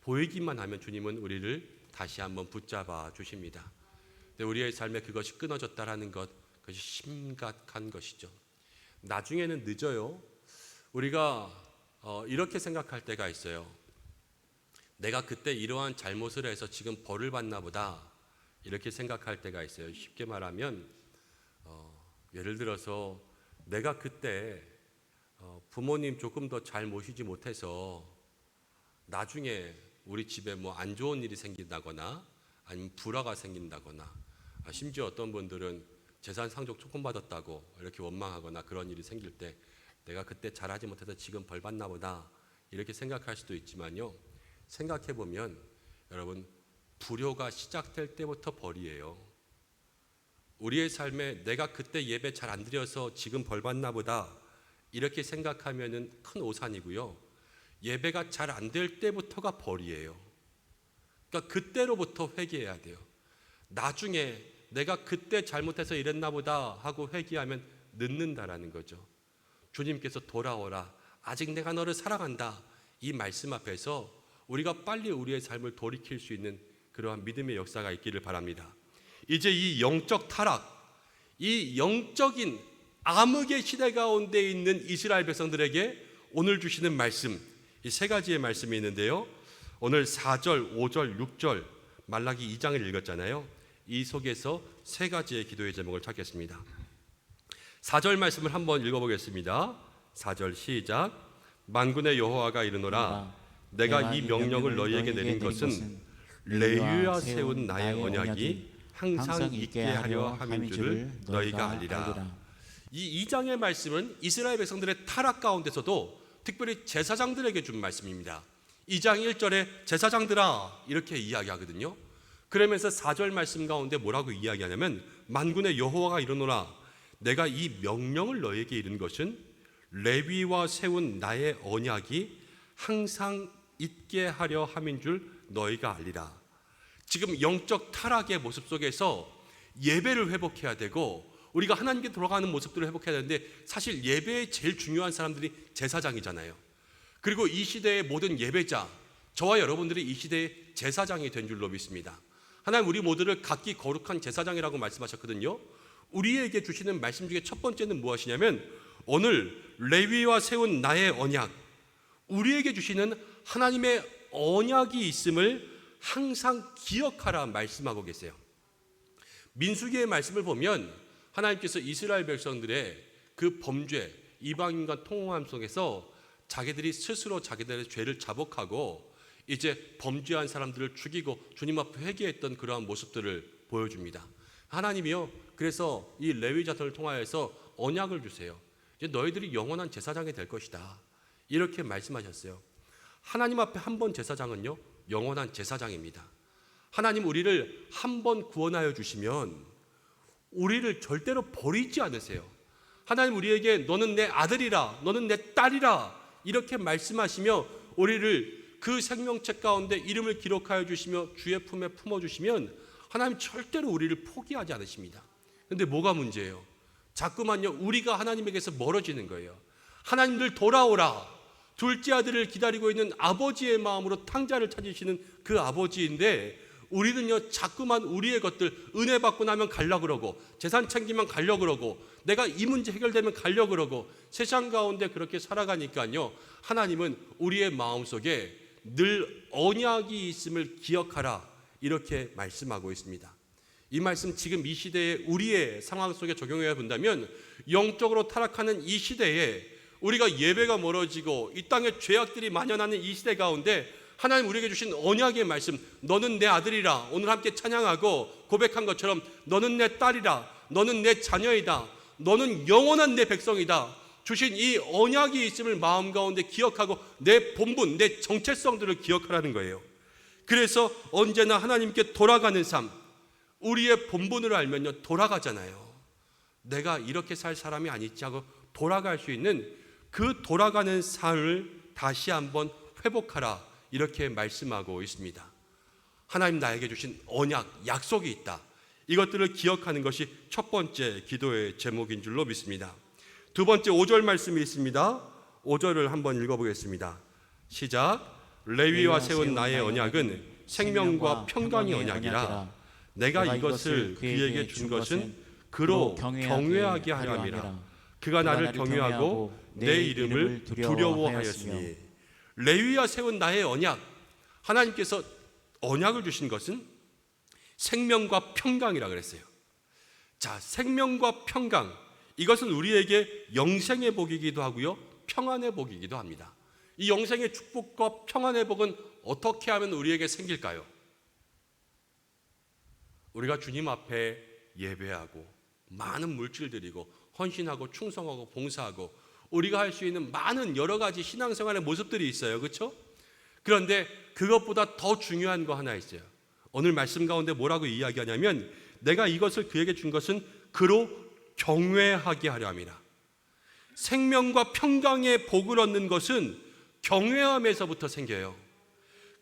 보이기만 하면 주님은 우리를 다시 한번 붙잡아 주십니다. 근데 우리의 삶에 그것이 끊어졌다라는 것, 그것이 심각한 것이죠. 나중에는 늦어요. 우리가 이렇게 생각할 때가 있어요. 내가 그때 이러한 잘못을 해서 지금 벌을 받나 보다 이렇게 생각할 때가 있어요. 쉽게 말하면 예를 들어서 내가 그때 부모님 조금 더 잘 모시지 못해서 나중에 우리 집에 뭐 안 좋은 일이 생긴다거나 아니면 불화가 생긴다거나 심지어 어떤 분들은 재산 상속 조금 받았다고 이렇게 원망하거나 그런 일이 생길 때 내가 그때 잘하지 못해서 지금 벌 받나 보다 이렇게 생각할 수도 있지만요, 생각해 보면 여러분 불효가 시작될 때부터 벌이에요. 우리의 삶에 내가 그때 예배 잘 안 드려서 지금 벌 받나 보다 이렇게 생각하면은 큰 오산이고요, 예배가 잘 안 될 때부터가 벌이에요. 그러니까 그때로부터 회개해야 돼요. 나중에 내가 그때 잘못해서 이랬나 보다 하고 회개하면 늦는다라는 거죠. 주님께서 돌아오라. 아직 내가 너를 사랑한다. 이 말씀 앞에서 우리가 빨리 우리의 삶을 돌이킬 수 있는 그러한 믿음의 역사가 있기를 바랍니다. 이제 이 영적 타락, 이 영적인 암흑의 시대 가운데 있는 이스라엘 백성들에게 오늘 주시는 말씀, 이 세 가지의 말씀이 있는데요. 오늘 4절, 5절, 6절 말라기 2장을 읽었잖아요. 이 속에서 세 가지의 기도의 제목을 찾겠습니다. 4절 말씀을 한번 읽어보겠습니다. 4절 시작. 만군의 여호와가 이르노라 내가 이 명령을 너희에게 내린 것은 레위와 세운 나의 언약이 항상 있게 하려 함인 줄을 너희가 알리라. 이 2장의 말씀은 이스라엘 백성들의 타락 가운데서도 특별히 제사장들에게 준 말씀입니다. 2장 1절에 제사장들아 이렇게 이야기하거든요. 그러면서 4절 말씀 가운데 뭐라고 이야기하냐면 만군의 여호와가 이르노라 내가 이 명령을 너희에게 이른 것은 레위와 세운 나의 언약이 항상 있게 하려 함인 줄 너희가 알리라. 지금 영적 타락의 모습 속에서 예배를 회복해야 되고 우리가 하나님께 돌아가는 모습들을 회복해야 되는데 사실 예배에 제일 중요한 사람들이 제사장이잖아요. 그리고 이 시대의 모든 예배자, 저와 여러분들이 이 시대의 제사장이 된 줄로 믿습니다. 하나님 우리 모두를 각기 거룩한 제사장이라고 말씀하셨거든요. 우리에게 주시는 말씀 중에 첫 번째는 무엇이냐면 오늘 레위와 세운 나의 언약, 우리에게 주시는 하나님의 언약이 있음을 항상 기억하라 말씀하고 계세요. 민수기의 말씀을 보면 하나님께서 이스라엘 백성들의 그 범죄, 이방인과 통용함 속에서 자기들이 스스로 자기들의 죄를 자복하고 이제 범죄한 사람들을 죽이고 주님 앞에 회개했던 그러한 모습들을 보여줍니다. 하나님이요, 그래서 이 레위 자손을 통하여서 언약을 주세요. 이제 너희들이 영원한 제사장이 될 것이다, 이렇게 말씀하셨어요. 하나님 앞에 한 번 제사장은요, 영원한 제사장입니다. 하나님 우리를 한 번 구원하여 주시면 우리를 절대로 버리지 않으세요. 하나님 우리에게 너는 내 아들이라, 너는 내 딸이라 이렇게 말씀하시며 우리를 그 생명책 가운데 이름을 기록하여 주시며 주의 품에 품어주시면 하나님 절대로 우리를 포기하지 않으십니다. 그런데 뭐가 문제예요? 자꾸만요 우리가 하나님에게서 멀어지는 거예요. 하나님들 돌아오라, 둘째 아들을 기다리고 있는 아버지의 마음으로 탕자를 찾으시는 그 아버지인데 우리는요 자꾸만 우리의 것들, 은혜 받고 나면 가려고 그러고 재산 챙기면 가려고 그러고 내가 이 문제 해결되면 가려고 그러고 세상 가운데 그렇게 살아가니까요, 하나님은 우리의 마음속에 늘 언약이 있음을 기억하라, 이렇게 말씀하고 있습니다. 이 말씀 지금 이 시대에 우리의 상황 속에 적용해 본다면 영적으로 타락하는 이 시대에 우리가 예배가 멀어지고 이 땅에 죄악들이 만연하는 이 시대 가운데 하나님 우리에게 주신 언약의 말씀, 너는 내 아들이라, 오늘 함께 찬양하고 고백한 것처럼 너는 내 딸이라, 너는 내 자녀이다, 너는 영원한 내 백성이다, 주신 이 언약이 있음을 마음 가운데 기억하고 내 본분, 내 정체성들을 기억하라는 거예요. 그래서 언제나 하나님께 돌아가는 삶, 우리의 본분을 알면요 돌아가잖아요. 내가 이렇게 살 사람이 아니지 하고 돌아갈 수 있는 그 돌아가는 삶을 다시 한번 회복하라, 이렇게 말씀하고 있습니다. 하나님 나에게 주신 언약, 약속이 있다, 이것들을 기억하는 것이 첫 번째 기도의 제목인 줄로 믿습니다. 두 번째 5절 말씀이 있습니다. 5절을 한번 읽어보겠습니다. 시작. 레위와 세운 나의 언약은 생명과 평강의 언약이라. 내가 이것을 그에게 준 것은 그로 경외하게 하려 함이라. 그가 나를 경외하고 내 이름을 두려워하였으니. 레위와 세운 나의 언약, 하나님께서 언약을 주신 것은 생명과 평강이라 그랬어요. 자, 생명과 평강, 이것은 우리에게 영생의 복이기도 하고요, 평안의 복이기도 합니다. 이 영생의 축복과 평안의 복은 어떻게 하면 우리에게 생길까요? 우리가 주님 앞에 예배하고 많은 물질 드리고 헌신하고 충성하고 봉사하고 우리가 할 수 있는 많은 여러 가지 신앙생활의 모습들이 있어요. 그렇죠? 그런데 그것보다 더 중요한 거 하나 있어요. 오늘 말씀 가운데 뭐라고 이야기하냐면 내가 이것을 그에게 준 것은 그로 경외하게 하려 함이라. 생명과 평강의 복을 얻는 것은 경외함에서부터 생겨요.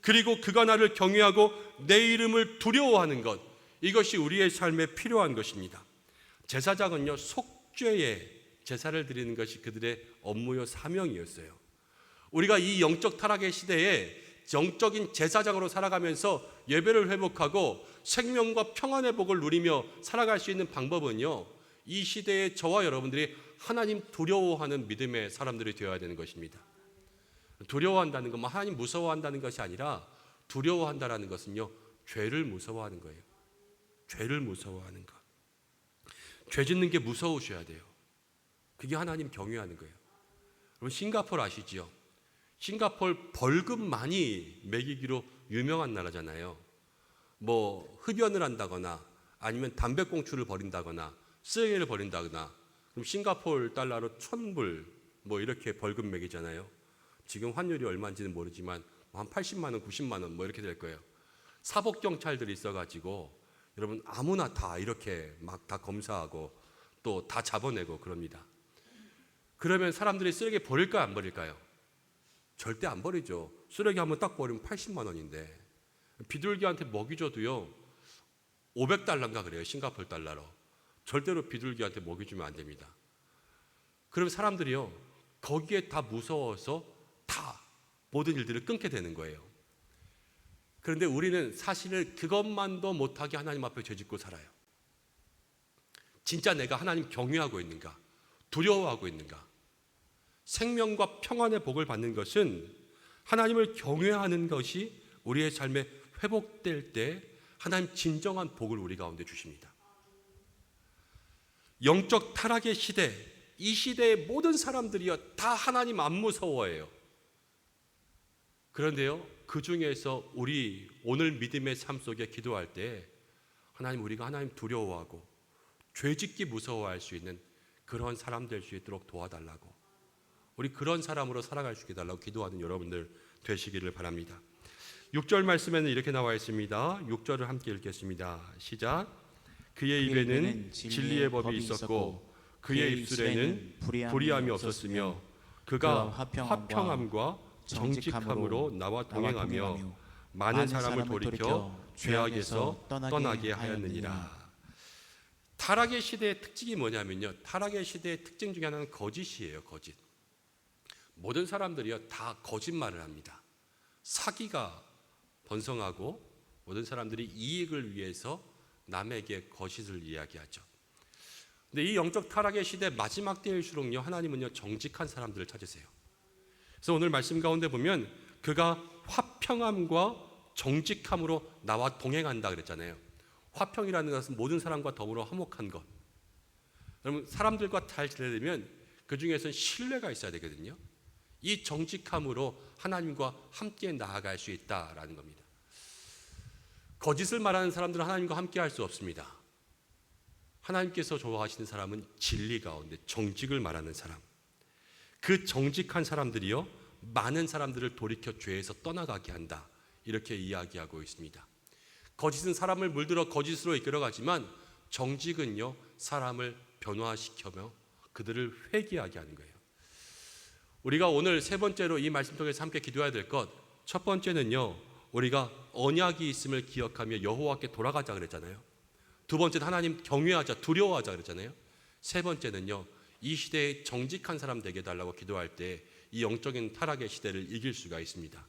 그리고 그가 나를 경외하고 내 이름을 두려워하는 것, 이것이 우리의 삶에 필요한 것입니다. 제사장은요 속죄의 제사를 드리는 것이 그들의 업무요 사명이었어요. 우리가 이 영적 타락의 시대에 영적인 제사장으로 살아가면서 예배를 회복하고 생명과 평안의 복을 누리며 살아갈 수 있는 방법은요, 이 시대에 저와 여러분들이 하나님 두려워하는 믿음의 사람들이 되어야 되는 것입니다. 두려워한다는 건 하나님 무서워한다는 것이 아니라 두려워한다라는 것은요 죄를 무서워하는 거예요. 죄를 무서워하는 것. 죄 짓는 게 무서우셔야 돼요. 그게 하나님 경외하는 거예요. 여러분 싱가포르 아시죠? 싱가포르 벌금 많이 매기기로 유명한 나라잖아요. 뭐 흡연을 한다거나 아니면 담배꽁초를 버린다거나 쓰레기를 버린다거나 그럼 싱가포르 달러로 1,000불 뭐 이렇게 벌금 매기잖아요. 지금 환율이 얼마인지는 모르지만 한 80만 원, 90만 원 뭐 이렇게 될 거예요. 사법경찰들이 있어가지고 여러분 아무나 다 이렇게 막 다 검사하고 또 다 잡아내고 그럽니다. 그러면 사람들이 쓰레기 버릴까요, 안 버릴까요? 절대 안 버리죠. 쓰레기 한번 딱 버리면 80만 원인데 비둘기한테 먹이 줘도요 500달러인가 그래요, 싱가포르 달러로. 절대로 비둘기한테 먹이 주면 안 됩니다. 그럼 사람들이요 거기에 다 무서워서 다 모든 일들을 끊게 되는 거예요. 그런데 우리는 사실은 그것만도 못하게 하나님 앞에 죄짓고 살아요. 진짜 내가 하나님 경외하고 있는가, 두려워하고 있는가. 생명과 평안의 복을 받는 것은 하나님을 경외하는 것이 우리의 삶에 회복될 때 하나님 진정한 복을 우리 가운데 주십니다. 영적 타락의 시대, 이 시대의 모든 사람들이요 다 하나님 안 무서워해요. 그런데요, 그 중에서 우리 오늘 믿음의 삶 속에 기도할 때 하나님, 우리가 하나님 두려워하고 죄짓기 무서워할 수 있는 그런 사람 될 수 있도록 도와달라고, 우리 그런 사람으로 살아갈 수 있게 달라고 기도하는 여러분들 되시기를 바랍니다. 6절 말씀에는 이렇게 나와 있습니다. 6절을 함께 읽겠습니다. 시작. 그의 입에는 진리의 법이 있었고 그의 입술에는 불의함이 없었으며 그가 화평함과 정직함으로 나와 동행하며 많은 사람을 돌이켜 죄악에서 떠나게 하였느니라. 타락의 시대의 특징이 뭐냐면요, 타락의 시대의 특징 중에 하나는 거짓이에요. 거짓. 모든 사람들이요 다 거짓말을 합니다. 사기가 번성하고 모든 사람들이 이익을 위해서 남에게 거짓을 이야기하죠. 근데 이 영적 타락의 시대 마지막 때일수록요 하나님은요 정직한 사람들을 찾으세요. 그래서 오늘 말씀 가운데 보면 그가 화평함과 정직함으로 나와 동행한다 그랬잖아요. 화평이라는 것은 모든 사람과 더불어 화목한 것. 여러분, 사람들과 잘 지내려면 그 중에서는 신뢰가 있어야 되거든요. 이 정직함으로 하나님과 함께 나아갈 수 있다라는 겁니다. 거짓을 말하는 사람들은 하나님과 함께 할 수 없습니다. 하나님께서 좋아하시는 사람은 진리 가운데 정직을 말하는 사람. 그 정직한 사람들이요 많은 사람들을 돌이켜 죄에서 떠나가게 한다, 이렇게 이야기하고 있습니다. 거짓은 사람을 물들어 거짓으로 이끌어가지만 정직은요 사람을 변화시켜며 그들을 회개하게 하는 거예요. 우리가 오늘 세 번째로 이 말씀 통해서 함께 기도해야 될 것, 첫 번째는요 우리가 언약이 있음을 기억하며 여호와께 돌아가자 그랬잖아요. 두 번째는 하나님 경외하자, 두려워하자 그랬잖아요. 세 번째는요 이 시대에 정직한 사람 되게 해달라고 기도할 때 이 영적인 타락의 시대를 이길 수가 있습니다.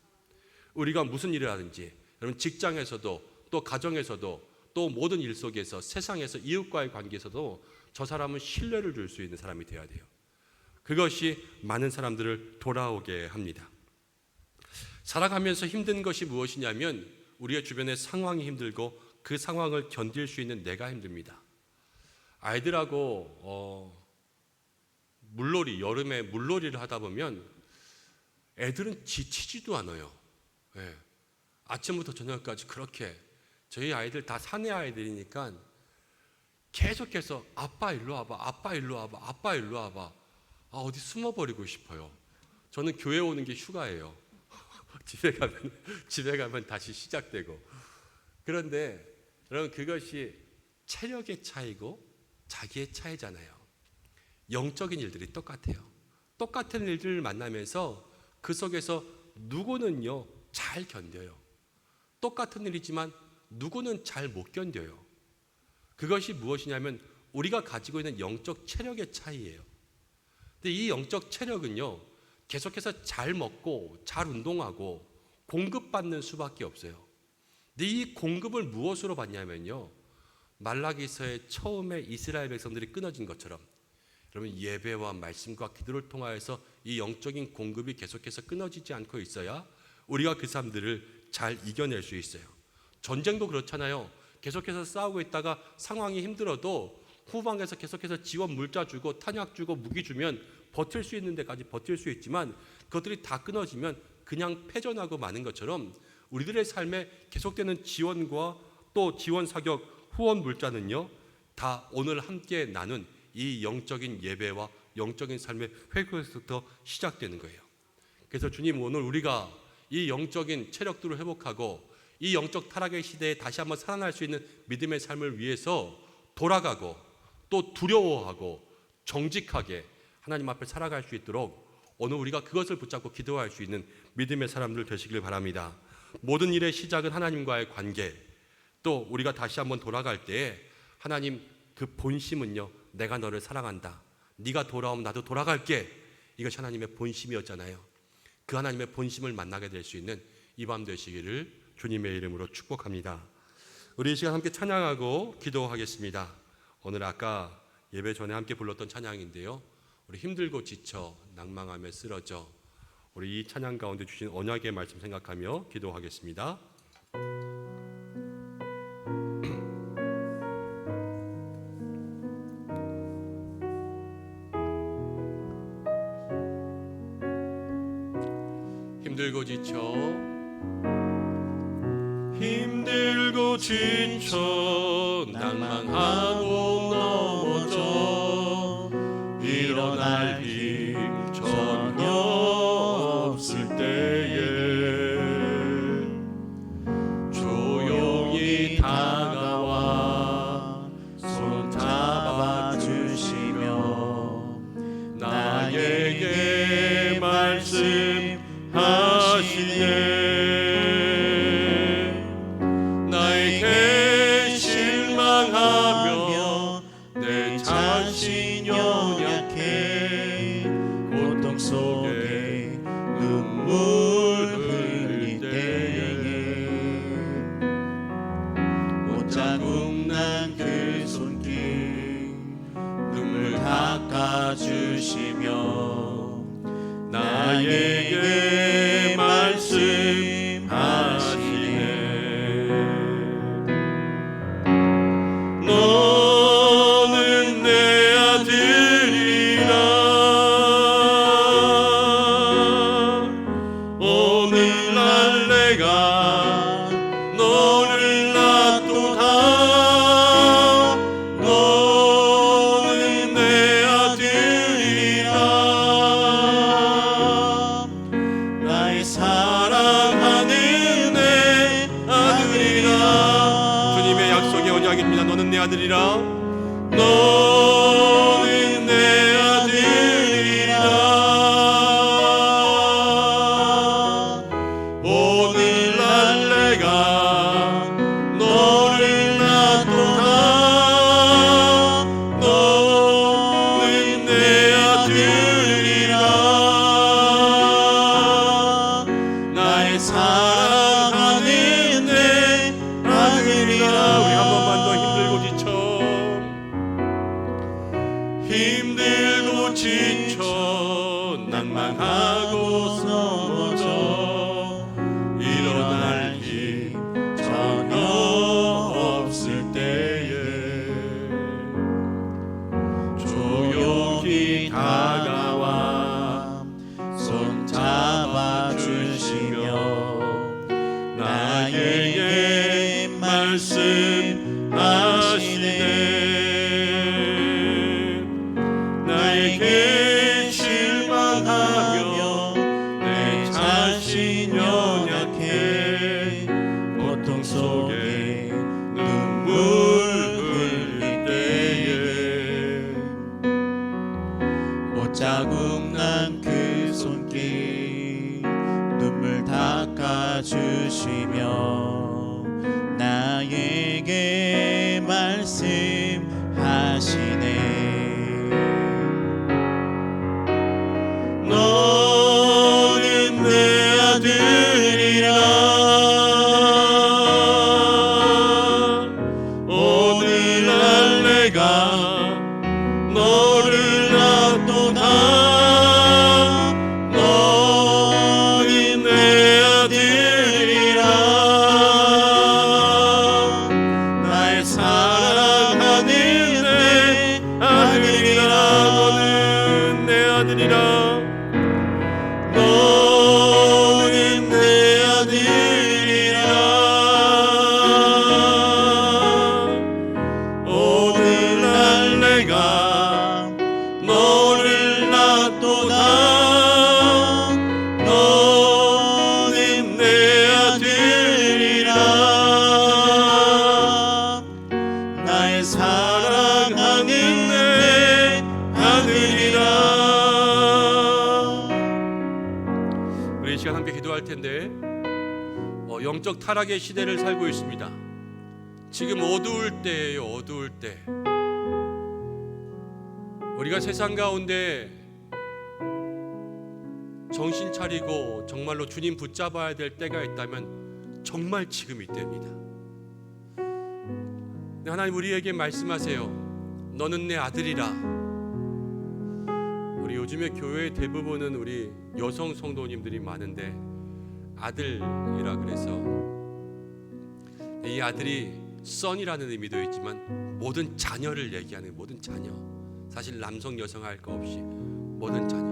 우리가 무슨 일을 하든지, 여러분 직장에서도 또 가정에서도 또 모든 일 속에서 세상에서 이웃과의 관계에서도 저 사람은 신뢰를 줄 수 있는 사람이 되어야 돼요. 그것이 많은 사람들을 돌아오게 합니다. 살아가면서 힘든 것이 무엇이냐면 우리의 주변의 상황이 힘들고 그 상황을 견딜 수 있는 내가 힘듭니다. 아이들하고 물놀이, 여름에 물놀이를 하다 보면 애들은 지치지도 않아요. 네. 아침부터 저녁까지 그렇게, 저희 아이들 다 사내 아이들이니까 계속해서 아빠 일로 와봐, 아빠 일로 와봐, 아빠 일로 와봐. 어디 숨어버리고 싶어요. 저는 교회 오는 게 휴가예요. 집에 가면 다시 시작되고. 그런데 여러분, 그것이 체력의 차이고 자기의 차이잖아요. 영적인 일들이 똑같아요. 똑같은 일들을 만나면서 그 속에서 누구는요 잘 견뎌요. 똑같은 일이지만 누구는 잘 못 견뎌요. 그것이 무엇이냐면 우리가 가지고 있는 영적 체력의 차이예요. 근데 이 영적 체력은요 계속해서 잘 먹고 잘 운동하고 공급받는 수밖에 없어요. 근데 이 공급을 무엇으로 받냐면요, 말라기서의 처음에 이스라엘 백성들이 끊어진 것처럼 여러분 예배와 말씀과 기도를 통하여서 이 영적인 공급이 계속해서 끊어지지 않고 있어야 우리가 그 사람들을 잘 이겨낼 수 있어요. 전쟁도 그렇잖아요. 계속해서 싸우고 있다가 상황이 힘들어도 후방에서 계속해서 지원 물자 주고 탄약 주고 무기 주면 버틸 수 있는 데까지 버틸 수 있지만 그것들이 다 끊어지면 그냥 패전하고 마는 것처럼 우리들의 삶에 계속되는 지원과 또 지원 사격 후원 물자는요 다 오늘 함께 나눈 이 영적인 예배와 영적인 삶의 회복에서부터 시작되는 거예요. 그래서 주님, 오늘 우리가 이 영적인 체력들을 회복하고 이 영적 타락의 시대에 다시 한번 살아날 수 있는 믿음의 삶을 위해서 돌아가고 또 두려워하고 정직하게 하나님 앞에 살아갈 수 있도록 오늘 우리가 그것을 붙잡고 기도할 수 있는 믿음의 사람들 되시길 바랍니다. 모든 일의 시작은 하나님과의 관계, 또 우리가 다시 한번 돌아갈 때에 하나님 그 본심은요, 내가 너를 사랑한다, 네가 돌아오면 나도 돌아갈게, 이것이 하나님의 본심이었잖아요. 그 하나님의 본심을 만나게 될 수 있는 이 밤 되시기를 주님의 이름으로 축복합니다. 우리 이 시간 함께 찬양하고 기도하겠습니다. 오늘 아까 예배 전에 함께 불렀던 찬양인데요, 우리 힘들고 지쳐 낭망하며 쓰러져 우리 이 찬양 가운데 주신 언약의 말씀 생각하며 기도하겠습니다. 힘들고 지쳐 낭망하고 넘어져 일어날 힘 전혀 없을 때에 조용히 다가와 손 잡아주시며 나에게 말씀하시네. 나에게 실망하며 내 자신 연약해 고통 속에 눈물 흘릴 때에 옷자국 난 그 손길 눈물 닦아주시며 나에게 말씀하시네. 너는 내 아들이라. 오늘날 내가 너를 낳도다. 너는 내 아들이라. 나의 사랑하는 내 아들이라. 주님의 약속의 언약입니다. 너는 내 아들이라. 너는 내 아들이라. 오늘날 내가 너를 낳도다. 너는 내 아들이라. 나의 사랑하는 내 아들이라. 우리 한 번만 더 힘들고 지쳐 낭망하고 넘어져 일어날 힘 전혀 없을 때에 조용히 다가와 손 잡아주시며 나에게 말씀하시네. 나에게 실망하며 내 자신 연약해 고통 속에 눈물 흘릴 때에 옷자국 난 그 손길 눈물 닦아주시며 나에게 말씀하시네. 너는 내 아들이라. 오늘날 내가 너를 낳도다. 너는 내 아들이라. 나의 사랑하는 내 아들이라. 너는 내 아들이라. 너는 내 아들이라. 오늘날 내가 너를 낳도다. 너는 내 아들이라. 나의 사랑하는 내 아들이라. 우리 이 시간 함께 기도할 텐데 영적 타락의 시대를 살고 있습니다. 지금 어두울 때예요. 어두울 때 우리가 세상 가운데 정신 차리고 정말로 주님 붙잡아야 될 때가 있다면 정말 지금 이때입니다. 하나님 우리에게 말씀하세요. 너는 내 아들이라. 우리 요즘에 교회 대부분은 우리 여성 성도님들이 많은데 아들이라 그래서 이 아들이 son이라는 의미도 있지만 모든 자녀를 얘기하는 모든 자녀, 사실 남성 여성 할 거 없이 모든 자녀.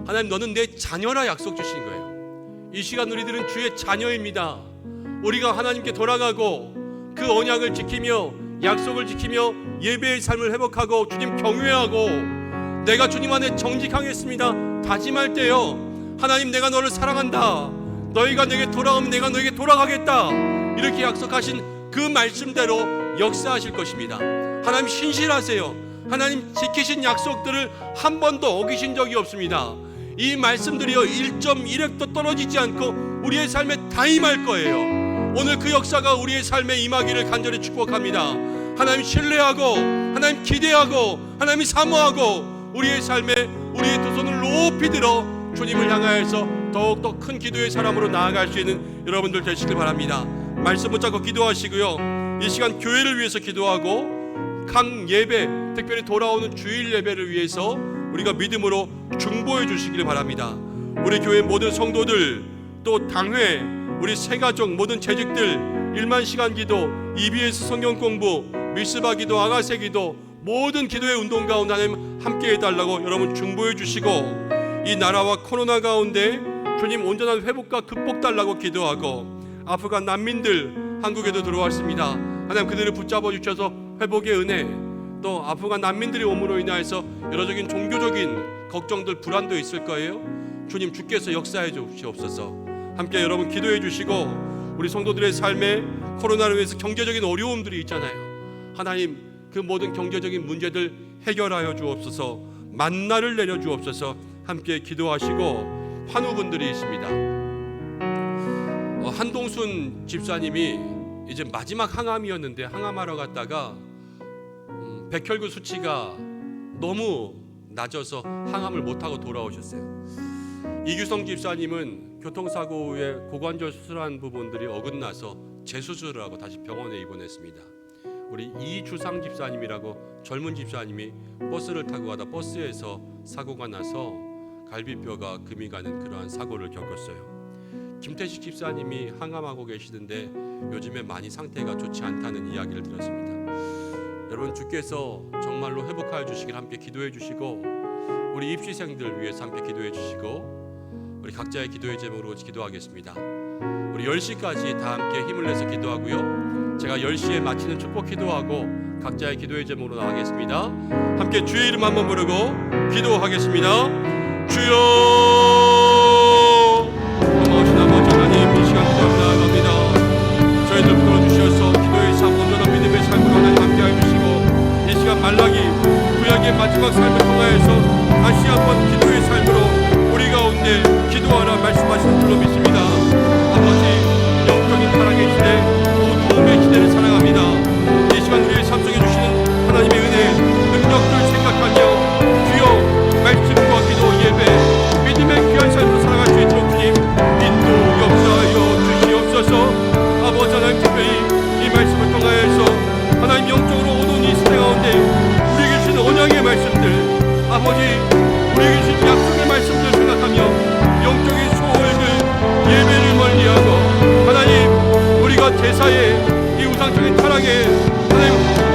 하나님, 너는 내 자녀라 약속 주신 거예요. 이 시간 우리들은 주의 자녀입니다. 우리가 하나님께 돌아가고 그 언약을 지키며 약속을 지키며 예배의 삶을 회복하고 주님 경외하고 내가 주님 안에 정직하겠습니다 다짐할 때요, 하나님 내가 너를 사랑한다, 너희가 내게 돌아오면 내가 너에게 돌아가겠다, 이렇게 약속하신 그 말씀대로 역사하실 것입니다. 하나님 신실하세요. 하나님 지키신 약속들을 한 번도 어기신 적이 없습니다. 이 말씀들이요 1.1획도 떨어지지 않고 우리의 삶에 다 임할 거예요. 오늘 그 역사가 우리의 삶에 임하기를 간절히 축복합니다. 하나님 신뢰하고 하나님 기대하고 하나님 사모하고 우리의 삶에 우리의 두 손을 높이 들어 주님을 향하여서 더욱더 큰 기도의 사람으로 나아갈 수 있는 여러분들 되시길 바랍니다. 말씀 붙잡고 기도하시고요, 이 시간 교회를 위해서 기도하고 각 예배, 특별히 돌아오는 주일 예배를 위해서 우리가 믿음으로 중보해 주시길 바랍니다. 우리 교회 모든 성도들, 또 당회, 우리 새가족 모든 재직들, 1만 시간 기도, EBS 성경 공부, 미스바 기도, 아가새 기도, 모든 기도의 운동 가운데 하나님 함께 해달라고 여러분 중보해 주시고, 이 나라와 코로나 가운데 주님 온전한 회복과 극복 달라고 기도하고, 아프간 난민들 한국에도 들어왔습니다. 하나님 그들을 붙잡아 주셔서 회복의 은혜, 또 아프간 난민들이 옴으로 인하여서 여러적인 종교적인 걱정들, 불안도 있을 거예요. 주님 주께서 역사해 주시옵소서. 함께 여러분 기도해 주시고, 우리 성도들의 삶에 코로나로 인해서 경제적인 어려움들이 있잖아요. 하나님 그 모든 경제적인 문제들 해결하여 주옵소서. 만나를 내려 주옵소서. 함께 기도하시고, 환우분들이 있습니다. 한동순 집사님이 이제 마지막 항암이었는데 항암하러 갔다가 백혈구 수치가 너무 낮아서 항암을 못하고 돌아오셨어요. 이규성 집사님은 교통사고 후에 고관절 수술한 부분들이 어긋나서 재수술을 하고 다시 병원에 입원했습니다. 우리 이주상 집사님이라고 젊은 집사님이 버스를 타고 가다 버스에서 사고가 나서 갈비뼈가 금이 가는 그러한 사고를 겪었어요. 김태식 집사님이 항암하고 계시던데 요즘에 많이 상태가 좋지 않다는 이야기를 들었습니다. 여러분 주께서 정말로 회복하여 주시길 함께 기도해 주시고, 우리 입시생들 위해서 함께 기도해 주시고, 우리 각자의 기도의 제목으로 기도하겠습니다. 우리 10시까지 다 함께 힘을 내서 기도하고요, 제가 10시에 마치는 축복 기도하고 각자의 기도의 제목으로 나가겠습니다. 함께 주의 이름 한번 부르고 기도하겠습니다. 주여, 고마우신 아버지 하나님, 이 시간 기도하며 나아갑니다. 저희들 불러주셔서 기도의 삶, 온전한 믿음의 삶으로 하나님 함께하여 주시고, 이 시간 말라기 구약의 마지막 삶을 통하여서 다시 한번 기도의 삶으로 우리 가운데 기도하라 말씀하시는 줄로 믿습니다. 아버지, 영적인 타락의 시대, 어두움의 시대를 살아갑니다. 이 시간 우리의 삶 속에 주시는 하나님의 은혜, 능력을 생각하며 주여 말씀과 기도, 예배, 믿음의 귀한 삶으로 살아갈 수 있도록 주님 인도 역사하여 주시옵소서. 아버지 하나님, 특별히 이 말씀을 통하여서 하나님 영적으로 오는 이 시대 가운데 우리에게 주신 언약의 말씀들, 아버지 우리에게 주신 약속의 말씀들 생각하며 영적인 소홀들, 예배를 멀리하고 하나님 우리가 제사에 이 우상적인 타락에 하나님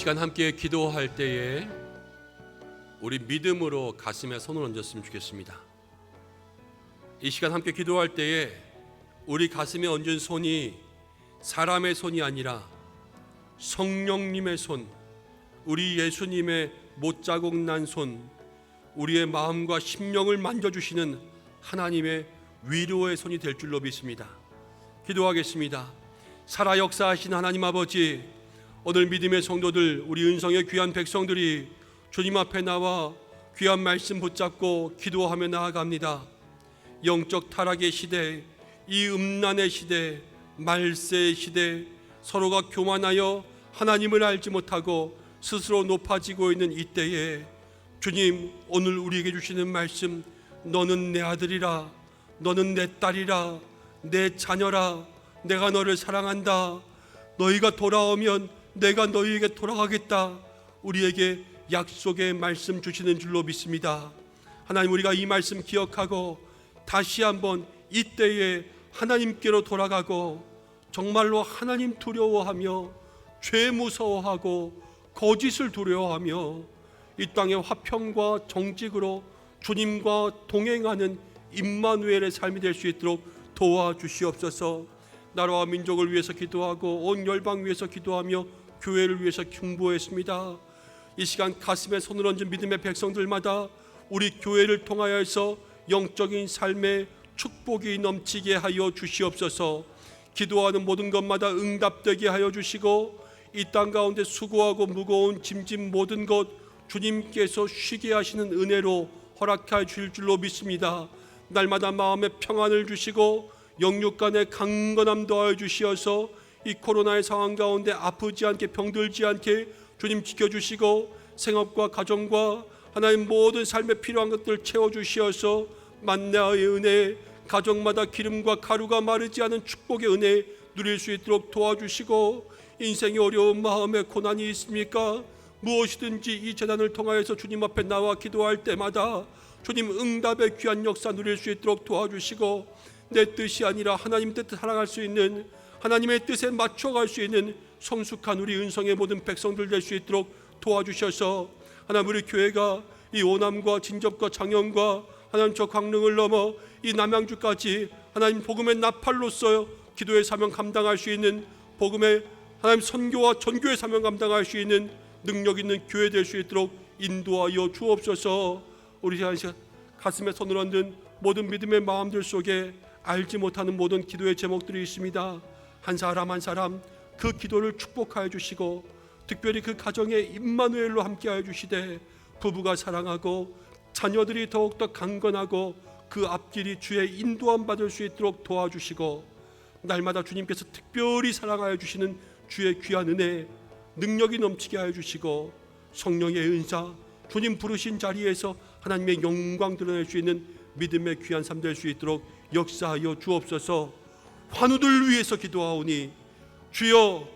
시간 함께 기도할 때에 우리 믿음으로 가슴에 손을 얹었으면 좋겠습니다. 이 시간 함께 기도할 때에 우리 가슴에 얹은 손이 사람의 손이 아니라 성령님의 손, 우리 예수님의 못자국 난 손, 우리의 마음과 심령을 만져주시는 하나님의 위로의 손이 될 줄로 믿습니다. 기도하겠습니다. 살아 역사하신 하나님 아버지, 오늘 믿음의 성도들, 우리 은성의 귀한 백성들이 주님 앞에 나와 귀한 말씀 붙잡고 기도하며 나아갑니다. 영적 타락의 시대, 이 음란의 시대, 말세의 시대, 서로가 교만하여 하나님을 알지 못하고 스스로 높아지고 있는 이때에 주님, 오늘 우리에게 주시는 말씀, 너는 내 아들이라, 너는 내 딸이라, 내 자녀라, 내가 너를 사랑한다, 너희가 돌아오면 내가 너희에게 돌아가겠다, 우리에게 약속의 말씀 주시는 줄로 믿습니다. 하나님, 우리가 이 말씀 기억하고 다시 한번 이때에 하나님께로 돌아가고 정말로 하나님 두려워하며 죄 무서워하고 거짓을 두려워하며 이 땅의 화평과 정직으로 주님과 동행하는 임마누엘의 삶이 될 수 있도록 도와주시옵소서. 나라와 민족을 위해서 기도하고 온 열방 위해서 기도하며 교회를 위해서 중보했습니다. 이 시간 가슴에 손을 얹은 믿음의 백성들마다 우리 교회를 통하여서 영적인 삶에 축복이 넘치게 하여 주시옵소서. 기도하는 모든 것마다 응답되게 하여 주시고 이 땅 가운데 수고하고 무거운 짐진 모든 것 주님께서 쉬게 하시는 은혜로 허락해 주실 줄로 믿습니다. 날마다 마음의 평안을 주시고 영육 간의 강건함 더하여 주시어서 이 코로나의 상황 가운데 아프지 않게 병들지 않게 주님 지켜주시고 생업과 가정과 하나님 모든 삶에 필요한 것들을 채워주시어서 만나의 은혜, 가정마다 기름과 가루가 마르지 않은 축복의 은혜 누릴 수 있도록 도와주시고, 인생의 어려운 마음에 고난이 있습니까? 무엇이든지 이 재단을 통하여서 주님 앞에 나와 기도할 때마다 주님 응답의 귀한 역사 누릴 수 있도록 도와주시고, 내 뜻이 아니라 하나님 뜻을 살아갈 수 있는, 하나님의 뜻에 맞춰갈 수 있는 성숙한 우리 은성의 모든 백성들 될 수 있도록 도와주셔서 하나님, 우리 교회가 이 오남과 진접과 장영과 하나님 저 광릉을 넘어 이 남양주까지 하나님 복음의 나팔로서 기도의 사명 감당할 수 있는, 복음의 하나님 선교와 전교의 사명 감당할 수 있는 능력 있는 교회 될 수 있도록 인도하여 주옵소서. 우리 가슴에 손을 얹은 모든 믿음의 마음들 속에 알지 못하는 모든 기도의 제목들이 있습니다. 한 사람 한 사람 그 기도를 축복하여 주시고, 특별히 그 가정에 임마누엘로 함께하여 주시되, 부부가 사랑하고 자녀들이 더욱더 강건하고 그 앞길이 주의 인도함 받을 수 있도록 도와주시고, 날마다 주님께서 특별히 사랑하여 주시는 주의 귀한 은혜, 능력이 넘치게 하여 주시고, 성령의 은사, 주님 부르신 자리에서 하나님의 영광 드러낼 수 있는 믿음의 귀한 삶 될 수 있도록 역사하여 주옵소서. 환우들 위해서 기도하오니 주여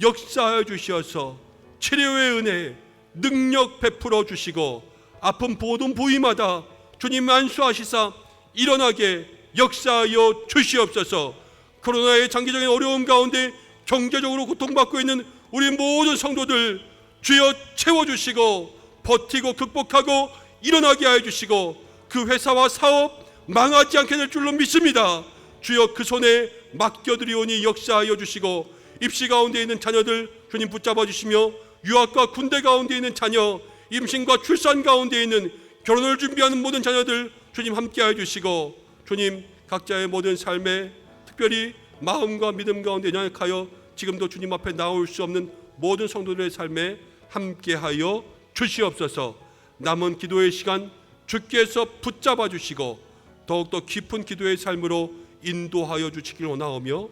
역사하여 주시어서 치료의 은혜, 능력 베풀어 주시고, 아픈 모든 부위마다 주님 안수하시사 일어나게 역사하여 주시옵소서. 코로나의 장기적인 어려움 가운데 경제적으로 고통받고 있는 우리 모든 성도들 주여 채워주시고 버티고 극복하고 일어나게 하여 주시고, 그 회사와 사업 망하지 않게 될 줄로 믿습니다. 주여 그 손에 맡겨드리오니 역사하여 주시고, 입시 가운데 있는 자녀들 주님 붙잡아 주시며, 유학과 군대 가운데 있는 자녀, 임신과 출산 가운데 있는 결혼을 준비하는 모든 자녀들 주님 함께하여 주시고, 주님 각자의 모든 삶에 특별히 마음과 믿음 가운데 연약하여 지금도 주님 앞에 나올 수 없는 모든 성도들의 삶에 함께하여 주시옵소서. 남은 기도의 시간 주께서 붙잡아 주시고 더욱더 깊은 기도의 삶으로 인도하여 주시길 원하오며,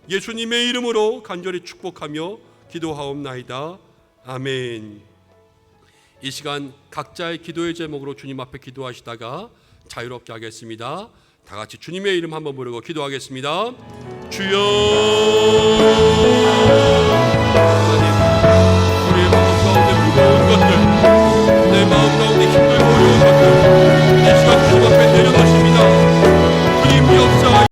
예수님의 이름으로 간절히 축복하며 기도하옵나이다. 아멘. 이 시간 각자의 기도의 제목으로 주님 앞에 기도하시다가 자유롭게 하겠습니다. 다 같이 주님의 이름 한번 부르고 기도하겠습니다. 주여